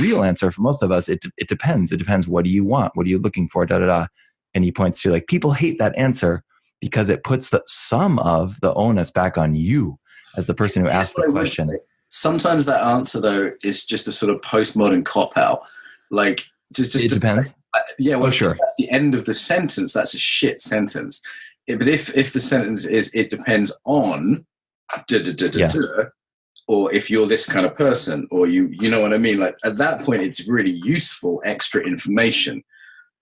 real answer for most of us. It depends. It depends. What do you want? What are you looking for? Da, da, da. And he points to, like, people hate that answer because it puts some of the onus back on you as the person who asked the question. Sometimes that answer, though, is just a sort of postmodern cop-out. Like, just it depends. Sure. That's the end of the sentence. That's a shit sentence. But if the sentence is, it depends on, or if you're this kind of person, or you know what I mean? Like, at that point, it's really useful extra information.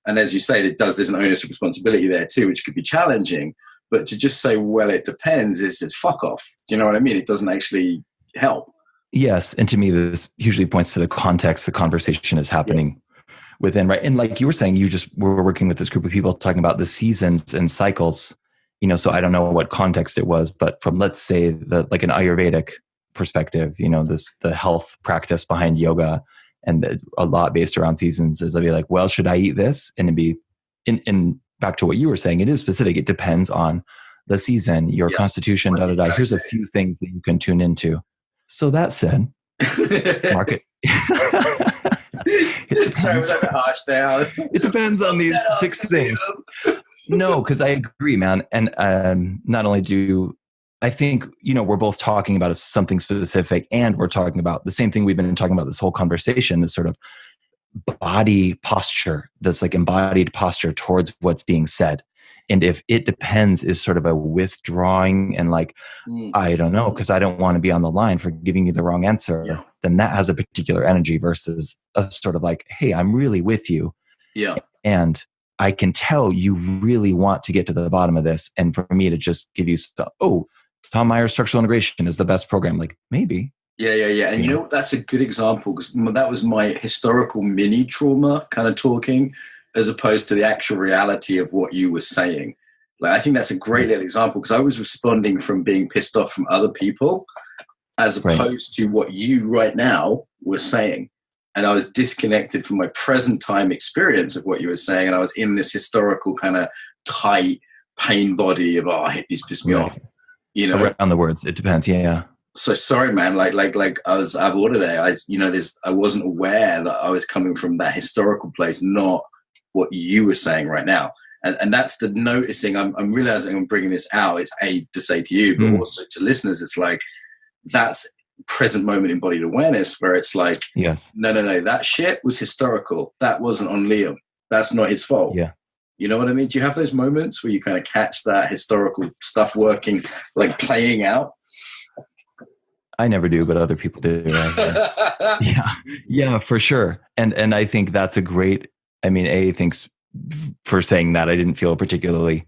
And as you say, there's an onus of responsibility there too, which could be challenging. But to just say, well, it depends, is fuck off. Do you know what I mean? It doesn't actually help. Yes. And to me, this usually points to the context the conversation is happening within, right? And like you were saying, you just were working with this group of people talking about the seasons and cycles, so I don't know what context it was, but from, let's say, like an Ayurvedic perspective, the health practice behind yoga, and a lot based around seasons, is I'd be like, well, should I eat this? And it'd be in back to what you were saying, it is specific. It depends on the season, your constitution, da, da, da. Here's a few things that you can tune into. So that said, market. Sorry, was that a bit harsh there? It depends on these 6 things. No, because I agree, man. And not only do I think, we're both talking about something specific, and we're talking about the same thing we've been talking about this whole conversation, this sort of body posture, this like embodied posture towards what's being said. And if it depends is sort of a withdrawing and like, I don't know, because I don't want to be on the line for giving you the wrong answer, then that has a particular energy versus a sort of like, hey, I'm really with you. Yeah. And I can tell you really want to get to the bottom of this. And for me to just give you stuff, Tom Myers Structural Integration is the best program. Like, maybe. Yeah. And that's a good example, because that was my historical mini trauma kind of talking, as opposed to the actual reality of what you were saying. Like, I think that's a great little example, because I was responding from being pissed off from other people, as opposed to what you right now were saying. And I was disconnected from my present time experience of what you were saying. And I was in this historical kind of tight pain body of, hippies piss me off. Around the words, it depends. Yeah. So sorry, man. Like I was out of order there. I wasn't aware that I was coming from that historical place, not what you were saying right now. And that's the noticing. I'm realizing I'm bringing this out. It's to say to you, but also to listeners, it's like, that's present moment embodied awareness, where it's like, no, that shit was historical. That wasn't on Liam. That's not his fault. Yeah. You know what I mean? Do you have those moments where you kind of catch that historical stuff working, like playing out? I never do, but other people do. Right? Yeah, for sure. And I think that's a great, thanks for saying that. I didn't feel particularly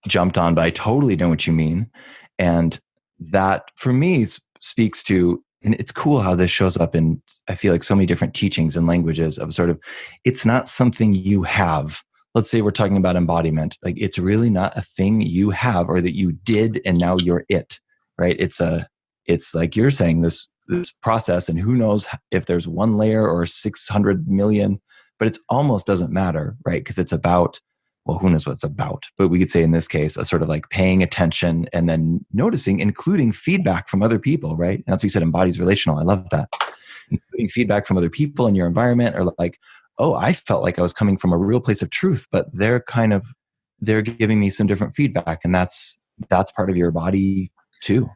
jumped on, but I totally know what you mean. And that for me speaks to, and it's cool how this shows up in, I feel like, so many different teachings and languages of sort of, it's not something you have. Let's say we're talking about embodiment. Like, it's really not a thing you have or that you did and now you're it, right? It's like you're saying, this process, and who knows if there's one layer or 600 million, but it almost doesn't matter, right? Because it's about, well, who knows what it's about, but we could say in this case, a sort of like paying attention and then noticing, including feedback from other people, right? And that's what you said, embodies relational. I love that. Including feedback from other people in your environment, or like, I felt like I was coming from a real place of truth, but they're giving me some different feedback. And that's part of your body too.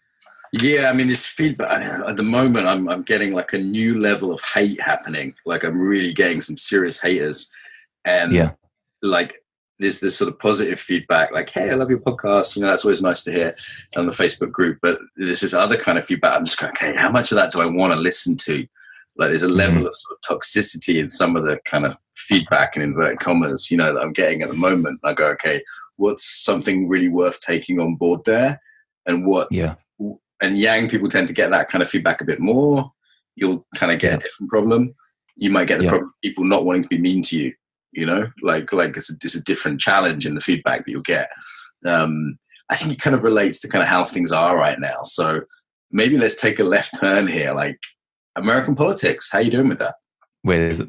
Yeah, this feedback at the moment, I'm getting like a new level of hate happening. Like, I'm really getting some serious haters, and like there's this sort of positive feedback, like, hey, I love your podcast. That's always nice to hear on the Facebook group. But there's this other kind of feedback. I'm just going, okay, how much of that do I want to listen to? Like there's a level of sort of toxicity in some of the kind of feedback in inverted commas, you know, that I'm getting at the moment. I go, okay, what's something really worth taking on board there? And and yang people tend to get that kind of feedback a bit more. You'll kind of get a different problem. You might get the problem of people not wanting to be mean to you, you know, like it's a different challenge in the feedback that you'll get. I think it kind of relates to kind of how things are right now. So maybe let's take a left turn here. Like American politics, how you doing with that? Wait, is it?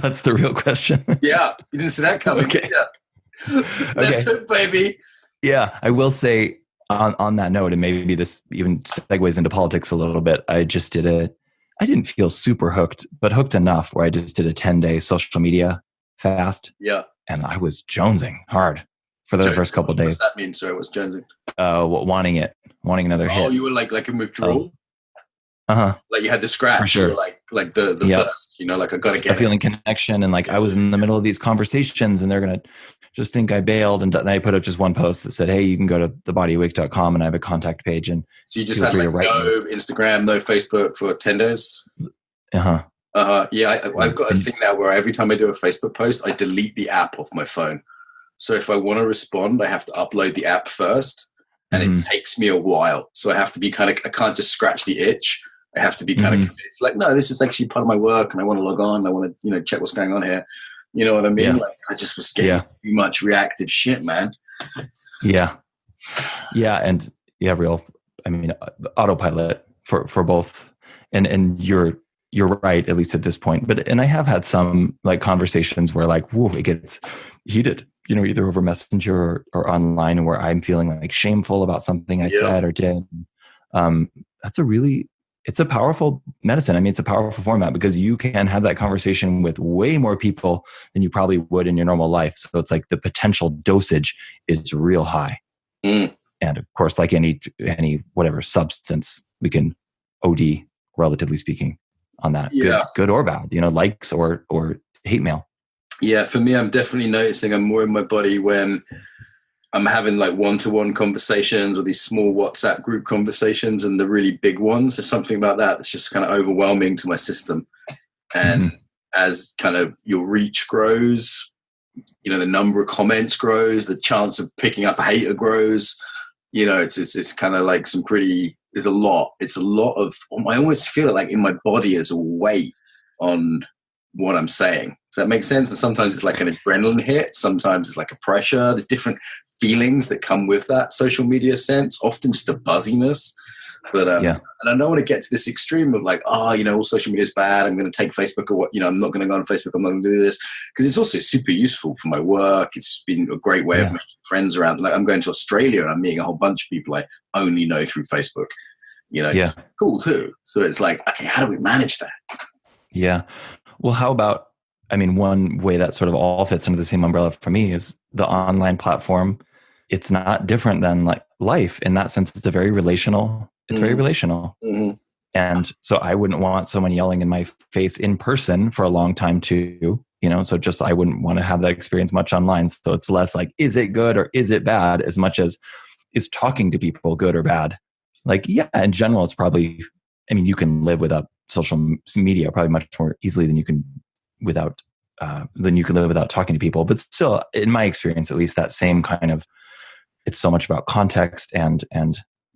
That's the real question. Yeah, you didn't see that coming. Okay. Yeah. Left hook, baby. Yeah, I will say on that note, and maybe this even segues into politics a little bit. I didn't feel super hooked, but hooked enough where I just did a 10-day social media fast. Yeah. And I was jonesing hard for the first couple of days. What's that mean? Sorry, what's jonesing? Wanting another hit. Oh, you were like in withdrawal? Uh-huh. Like you had the scratch. For sure. You were like the first, you know, like I got to get feeling connection. And like I was in the middle of these conversations and they're going to just think I bailed. And I put up just one post that said, hey, you can go to thebodyawake.com and I have a contact page. And so you just had like no Instagram, no Facebook for 10 days? Uh-huh. Yeah, I've got a thing now where every time I do a Facebook post, I delete the app off my phone. So if I want to respond, I have to upload the app first. And it takes me a while. So I have to be I can't just scratch the itch. I have to be kind of committed. Like, no, this is actually part of my work and I want to log on. I want to, check what's going on here. You know what I mean? Yeah. Like I just was getting too much reactive shit, man. Yeah. Yeah. And autopilot for both. And you're right, at least at this point. And I have had some like conversations where like, whoa, it gets heated, either over Messenger or online where I'm feeling like shameful about something I said or did. It's a powerful medicine. I mean, it's a powerful format because you can have that conversation with way more people than you probably would in your normal life. So it's like the potential dosage is real high. And of course, like any whatever substance, we can OD, relatively speaking, on that. Yeah. Good or bad, likes or hate mail. Yeah, for me, I'm definitely noticing I'm more in my body when I'm having like one-to-one conversations or these small WhatsApp group conversations, and the really big ones. There's something about that that's just kind of overwhelming to my system. And as kind of your reach grows, the number of comments grows, the chance of picking up a hater grows. It's kind of like there's a lot. It's a lot of, I almost feel like in my body as a weight on what I'm saying. Does that make sense? And sometimes it's like an adrenaline hit. Sometimes it's like a pressure. There's different feelings that come with that social media sense, often just a buzziness. But and I don't want to get to this extreme of like, all social media is bad. I'm going to take Facebook or what, I'm not going to go on Facebook. I'm not going to do this, because it's also super useful for my work. It's been a great way of making friends around. Like I'm going to Australia and I'm meeting a whole bunch of people I only know through Facebook. It's cool too. So it's like, okay, how do we manage that? Yeah. Well, how about, one way that sort of all fits under the same umbrella for me is the online platform. It's not different than like life in that sense. It's very relational. Very relational. And so I wouldn't want someone yelling in my face in person for a long time too, so just, I wouldn't want to have that experience much online. So it's less like, is it good or is it bad, as much as is talking to people good or bad? Like, in general, it's probably, you can live without social media probably much more easily than you can live without talking to people. But still, in my experience, at least, that same kind of, it's so much about context and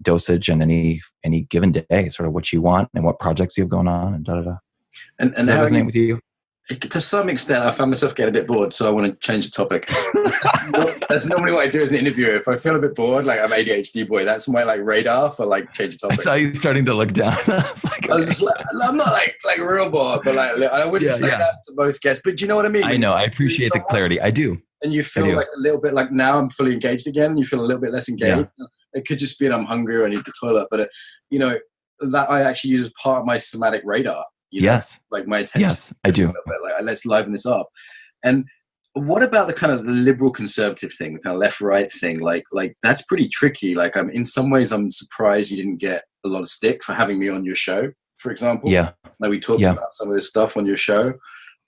dosage and any given day, sort of what you want and what projects you have going on and da-da-da. And does that resonate with you? To some extent, I found myself getting a bit bored, so I want to change the topic. That's normally what I do as an interviewer. If I feel a bit bored, like I'm ADHD boy, that's my like radar for like change the topic. I saw you starting to look down. I was just like, I'm not like real bored, but like I wouldn't say that to most guests. But do you know what I mean? I know. I appreciate the clarity. I do. And you feel like a little bit like, now I'm fully engaged again. You feel a little bit less engaged. Yeah. It could just be that I'm hungry or I need the toilet, but that I actually use as part of my somatic radar. Yes. Like my attention. Yes, I do. Like, let's liven this up. And what about the kind of the liberal conservative thing, the kind of left right thing? Like that's pretty tricky. Like in some ways, I'm surprised you didn't get a lot of stick for having me on your show, for example. Yeah. Like we talked about some of this stuff on your show,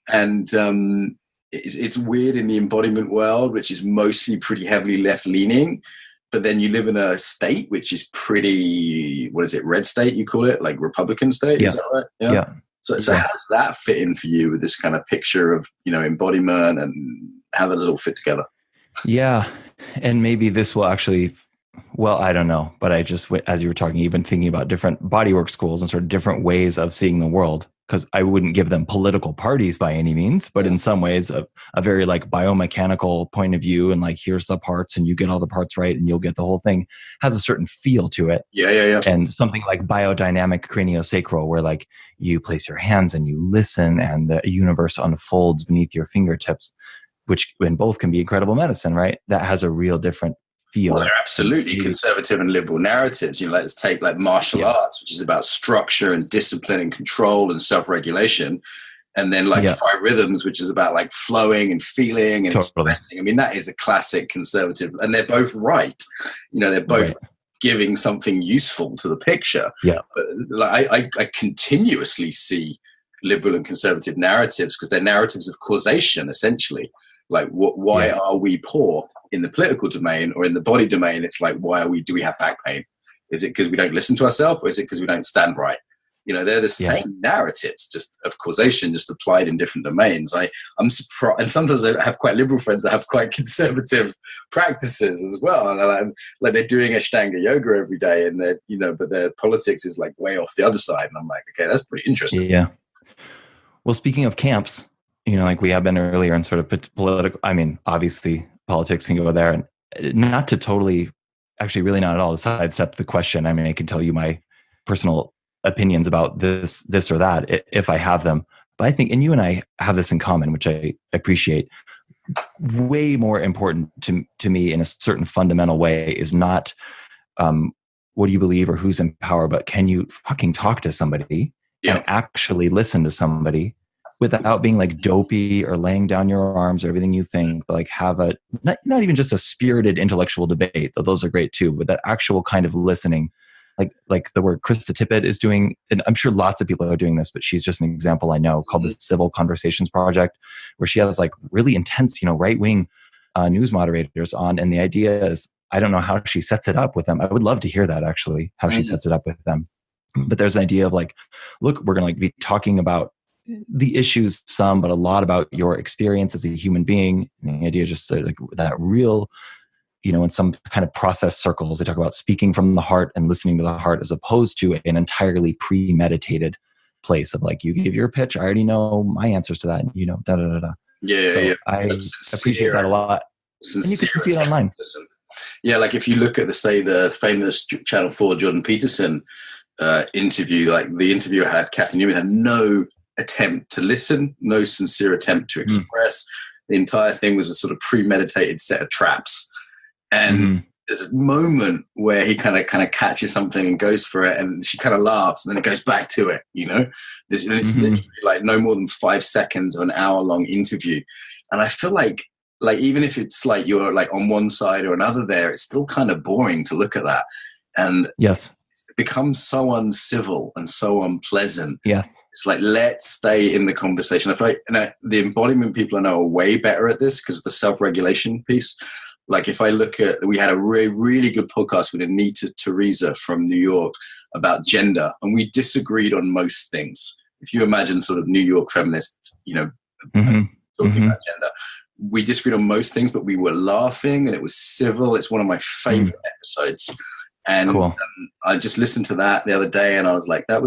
and it's weird in the embodiment world, which is mostly pretty heavily left leaning. But then you live in a state which is pretty, what is it, red state you call it, like Republican state? Yeah. Is that right? Yeah. So how does that fit in for you with this kind of picture of, embodiment, and how does it all fit together? Yeah. And maybe this will actually, well, I don't know, but I just, as you were talking, you've been thinking about different bodywork schools and sort of different ways of seeing the world. Because I wouldn't give them political parties by any means, but in some ways a very like biomechanical point of view, and like, here's the parts and you get all the parts right and you'll get the whole thing, has a certain feel to it. Yeah. And something like biodynamic craniosacral, where like you place your hands and you listen and the universe unfolds beneath your fingertips, which in both can be incredible medicine, right? That has a real different feel. Well, they're absolutely conservative and liberal narratives. Let's take like martial arts, which is about structure and discipline and control and self-regulation. And then like Five Rhythms, which is about like flowing and feeling and expressing. I mean, that is a classic conservative, and they're both right. They're both giving something useful to the picture. Yeah. But like, I continuously see liberal and conservative narratives because they're narratives of causation, essentially. Like, why are we poor in the political domain, or in the body domain? It's like, do we have back pain? Is it because we don't listen to ourselves, or is it because we don't stand right? They're the same narratives, just of causation, just applied in different domains. I'm surprised, and sometimes I have quite liberal friends that have quite conservative practices as well. And like they're doing Ashtanga yoga every day, and but their politics is like way off the other side. And I'm like, okay, that's pretty interesting. Yeah. Well, speaking of camps, like we have been earlier in sort of political, I mean, obviously politics can go there, and not to totally, actually really not at all to sidestep the question. I mean, I can tell you my personal opinions about this or that if I have them, but I think, and you and I have this in common, which I appreciate, way more important to me in a certain fundamental way is not what do you believe or who's in power, but can you fucking talk to somebody and actually listen to somebody without being like dopey or laying down your arms or everything you think, but like have a, not even just a spirited intellectual debate, though those are great too, but that actual kind of listening, like the work Krista Tippett is doing, and I'm sure lots of people are doing this, but she's just an example I know, called the Civil Conversations Project, where she has like really intense, right-wing news moderators on. And the idea is, I don't know how she sets it up with them. I would love to hear that actually, how she sets it up with them. But there's an idea of like, look, we're going to like be talking about the issues but a lot about your experience as a human being. And the idea is just like that real, in some kind of process circles, they talk about speaking from the heart and listening to the heart, as opposed to an entirely premeditated place of like, you give your pitch, I already know my answers to that, da. Yeah. I appreciate that a lot. And you can see it online. Yeah, like if you look at the famous Channel 4 Jordan Peterson interview, like the interviewer had, Kathy Newman, had no attempt to listen, no sincere attempt to express. The entire thing was a sort of premeditated set of traps. And there's a moment where he kind of catches something and goes for it, and she kind of laughs, and then it goes back to it. It's literally like no more than 5 seconds of an hour-long interview. And I feel like even if it's like you're like on one side or another there, it's still kind of boring to look at that. And yes, it becomes so uncivil and so unpleasant. Yes. It's like, let's stay in the conversation. I feel like the embodiment people I know are way better at this because of the self-regulation piece. Like if I look at, we had a really, really good podcast with Anita Teresa from New York about gender, and we disagreed on most things. If you imagine sort of New York feminist, talking about gender, we disagreed on most things, but we were laughing and it was civil. It's one of my favorite episodes. And cool. I just listened to that the other day, and I was like, I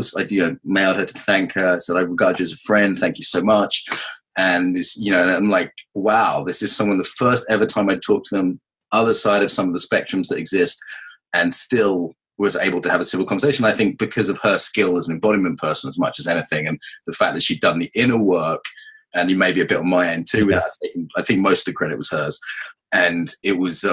mailed her to thank her. I said, I regard you as a friend. Thank you so much. And this, and I'm like, wow, this is someone, the first ever time I talked to them, other side of some of the spectrums that exist, and still was able to have a civil conversation. I think because of her skill as an embodiment person as much as anything, and the fact that she'd done the inner work, and you may be a bit on my end too, without taking, I think most of the credit was hers. And it was,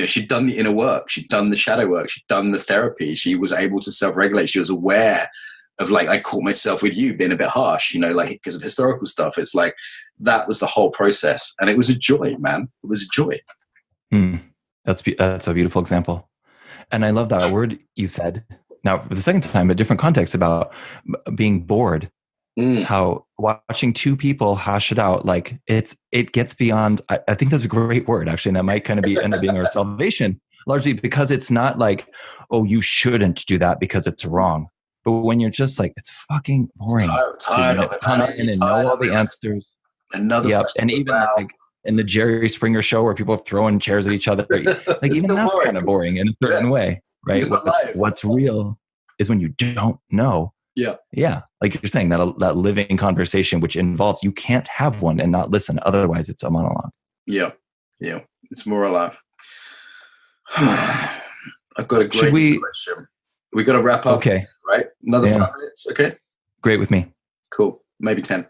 she'd done the inner work, she'd done the shadow work, she'd done the therapy, she was able to self-regulate, she was aware of, like, I caught myself with you being a bit harsh, because of historical stuff. It's like, that was the whole process. And it was a joy, man. It was a joy. That's a beautiful example. And I love that word you said, now for the second time, a different context, about being bored. How watching two people hash it out, like it gets beyond, I think that's a great word actually, and that might kind of end up being our salvation, largely because it's not like, oh, you shouldn't do that because it's wrong. But when you're just like, it's fucking boring. Tired of it, come man. in and know all the answers. Another and even like in the Jerry Springer show where people are throwing chairs at each other, like even that's kind of boring in a certain way, right? What's real is when you don't know. Yeah. Like you're saying, that living conversation, which involves, you can't have one and not listen. Otherwise it's a monologue. Yeah. It's more alive. I've got a great question. We got to wrap up. Okay. Right? Another 5 minutes. Okay. Great with me. Cool. Maybe 10.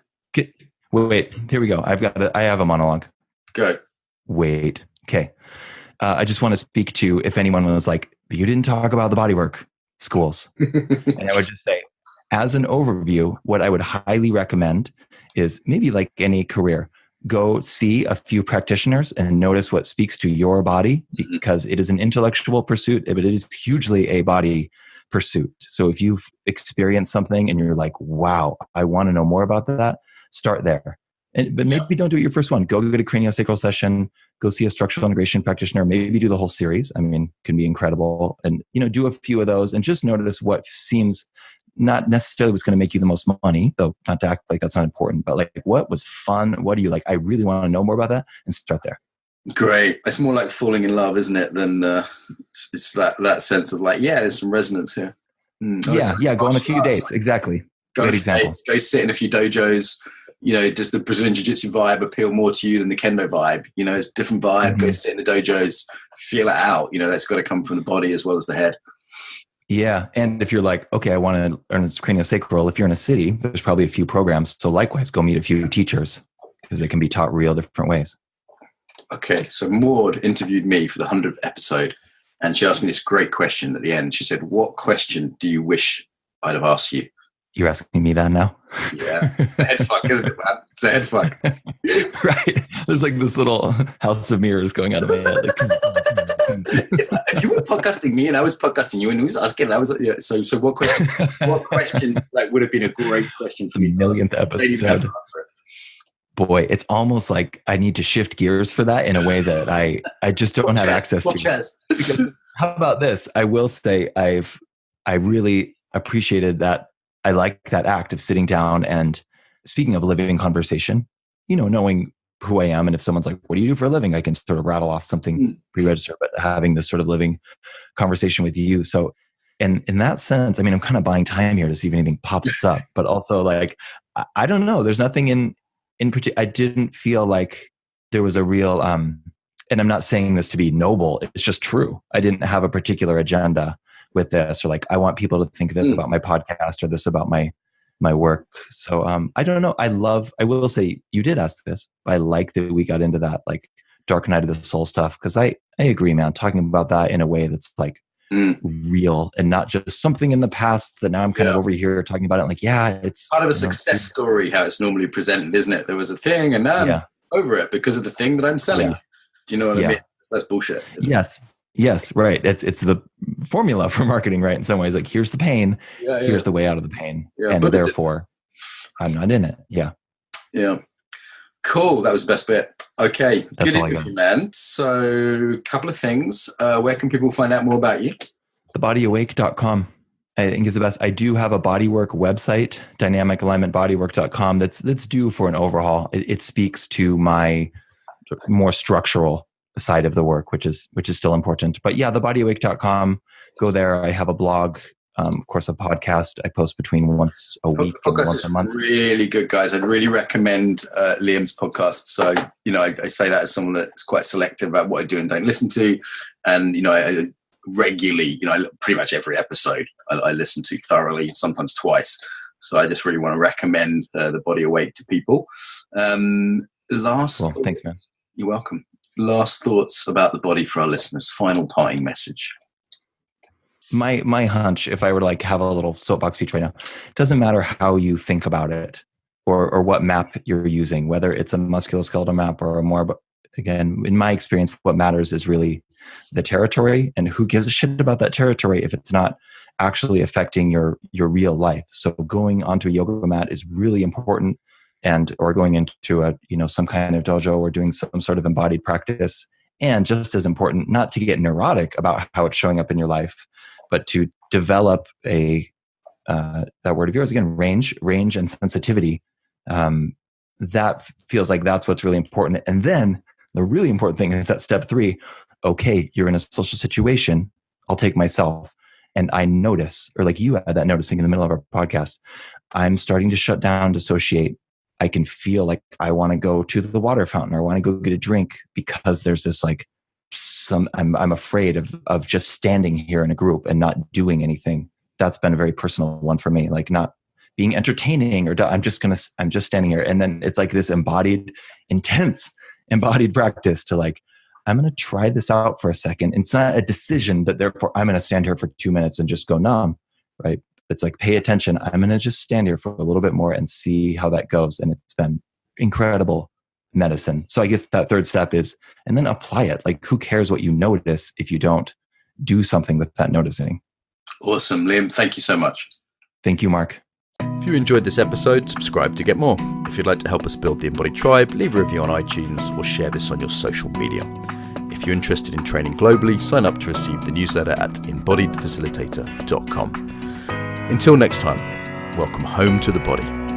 Wait. Here we go. I have a monologue. Go. Wait. Okay. I just want to speak to, if anyone was like, you didn't talk about the bodywork schools. And I would just say, as an overview, what I would highly recommend is maybe like any career, go see a few practitioners and notice what speaks to your body, because it is an intellectual pursuit, but it is hugely a body pursuit. So if you've experienced something and you're like, wow, I want to know more about that, start there. But maybe don't do it your first one. Go get a craniosacral session, go see a structural integration practitioner, maybe do the whole series. I mean, can be incredible. And, do a few of those and just notice what seems not necessarily what's going to make you the most money, though not to act like that's not important, but like what was fun? What do you like? I really want to know more about that, and start there. Great. It's more like falling in love, isn't it? Than it's that sense of like, there's some resonance here. Go on a few dates. Exactly. Great example. Go sit in a few dojos. Does the Brazilian Jiu-Jitsu vibe appeal more to you than the Kendo vibe? It's a different vibe. Go sit in the dojos, feel it out. That's got to come from the body as well as the head. Yeah. And if you're like, okay, I want to learn craniosacral, if you're in a city, there's probably a few programs. So likewise, go meet a few teachers, because they can be taught real different ways. Okay. So Maud interviewed me for the 100th episode, and she asked me this great question at the end. She said, what question do you wish I'd have asked you? You're asking me that now? Yeah. It's a head fuck, isn't it, man? It's a head fuck. Right. There's like this little house of mirrors going out of my head. Like, if you were podcasting me and I was podcasting you and who was asking, I was like, so what question like would have been a great question for me? The millionth episode. Boy, it's almost like I need to shift gears for that in a way that I just don't have access to. Because, how about this? I will say I really appreciated that. I like that act of sitting down and, speaking of living conversation, knowing who I am. And if someone's like, what do you do for a living? I can sort of rattle off something pre-registered, but having this sort of living conversation with you. So in that sense, I mean, I'm kind of buying time here to see if anything pops up, but also like, I don't know, there's nothing in particular. I didn't feel like there was a real, and I'm not saying this to be noble. It's just true. I didn't have a particular agenda with this, or like, I want people to think this about my podcast or this about my work. So I don't know. I will say, you did ask this, but I like that we got into that like dark night of the soul stuff. Cause I agree, man, talking about that in a way that's like real and not just something in the past that now I'm kind of over here talking about it. Like, it's part of a success story, how it's normally presented, isn't it? There was a thing and now I'm over it because of the thing that I'm selling. Do you know what I mean? That's bullshit. Yes, right. It's the formula for marketing, right? In some ways, like, here's the pain, here's the way out of the pain, and therefore, I'm not in it. Yeah. Cool. That was the best bit. Okay, good interview, man. So, a couple of things. Where can people find out more about you? Thebodyawake.com. I think is the best. I do have a bodywork website, dynamicalignmentbodywork.com. That's due for an overhaul. It speaks to my more structural side of the work, which is still important. But thebodyawake.com, go there. I have a blog, of course, a podcast. I post between once a week and once a month. Podcast is really good, guys. I'd really recommend Liam's podcast. So, I say that as someone that's quite selective about what I do and don't listen to. And, I regularly, pretty much every episode I listen to thoroughly, sometimes twice. So I just really want to recommend The Body Awake to people. Thanks, man. You're welcome. Last thoughts about the body for our listeners. Final parting message. My hunch, if I were to like have a little soapbox speech right now, it doesn't matter how you think about it or what map you're using, whether it's a musculoskeletal map or a more, but again, in my experience, what matters is really the territory, and who gives a shit about that territory if it's not actually affecting your real life. So going onto a yoga mat is really important. Or going into a, some kind of dojo or doing some sort of embodied practice. And just as important, not to get neurotic about how it's showing up in your life, but to develop a that word of yours again, range and sensitivity. That feels like that's what's really important. And then the really important thing is that step 3, okay, you're in a social situation. I'll take myself. And I notice, or like you had that noticing in the middle of our podcast, I'm starting to shut down, dissociate. I can feel like I want to go to the water fountain or I want to go get a drink because there's this like I'm afraid of just standing here in a group and not doing anything. That's been a very personal one for me, like not being entertaining or I'm just standing here. And then it's like this intense embodied practice to like, I'm going to try this out for a second. It's not a decision that therefore I'm going to stand here for 2 minutes and just go numb, right? It's like, pay attention. I'm going to just stand here for a little bit more and see how that goes. And it's been incredible medicine. So I guess that third step is, and then apply it. Like, who cares what you notice if you don't do something with that noticing? Awesome. Liam, thank you so much. Thank you, Mark. If you enjoyed this episode, subscribe to get more. If you'd like to help us build the Embodied Tribe, leave a review on iTunes or share this on your social media. If you're interested in training globally, sign up to receive the newsletter at embodiedfacilitator.com. Until next time, welcome home to the body.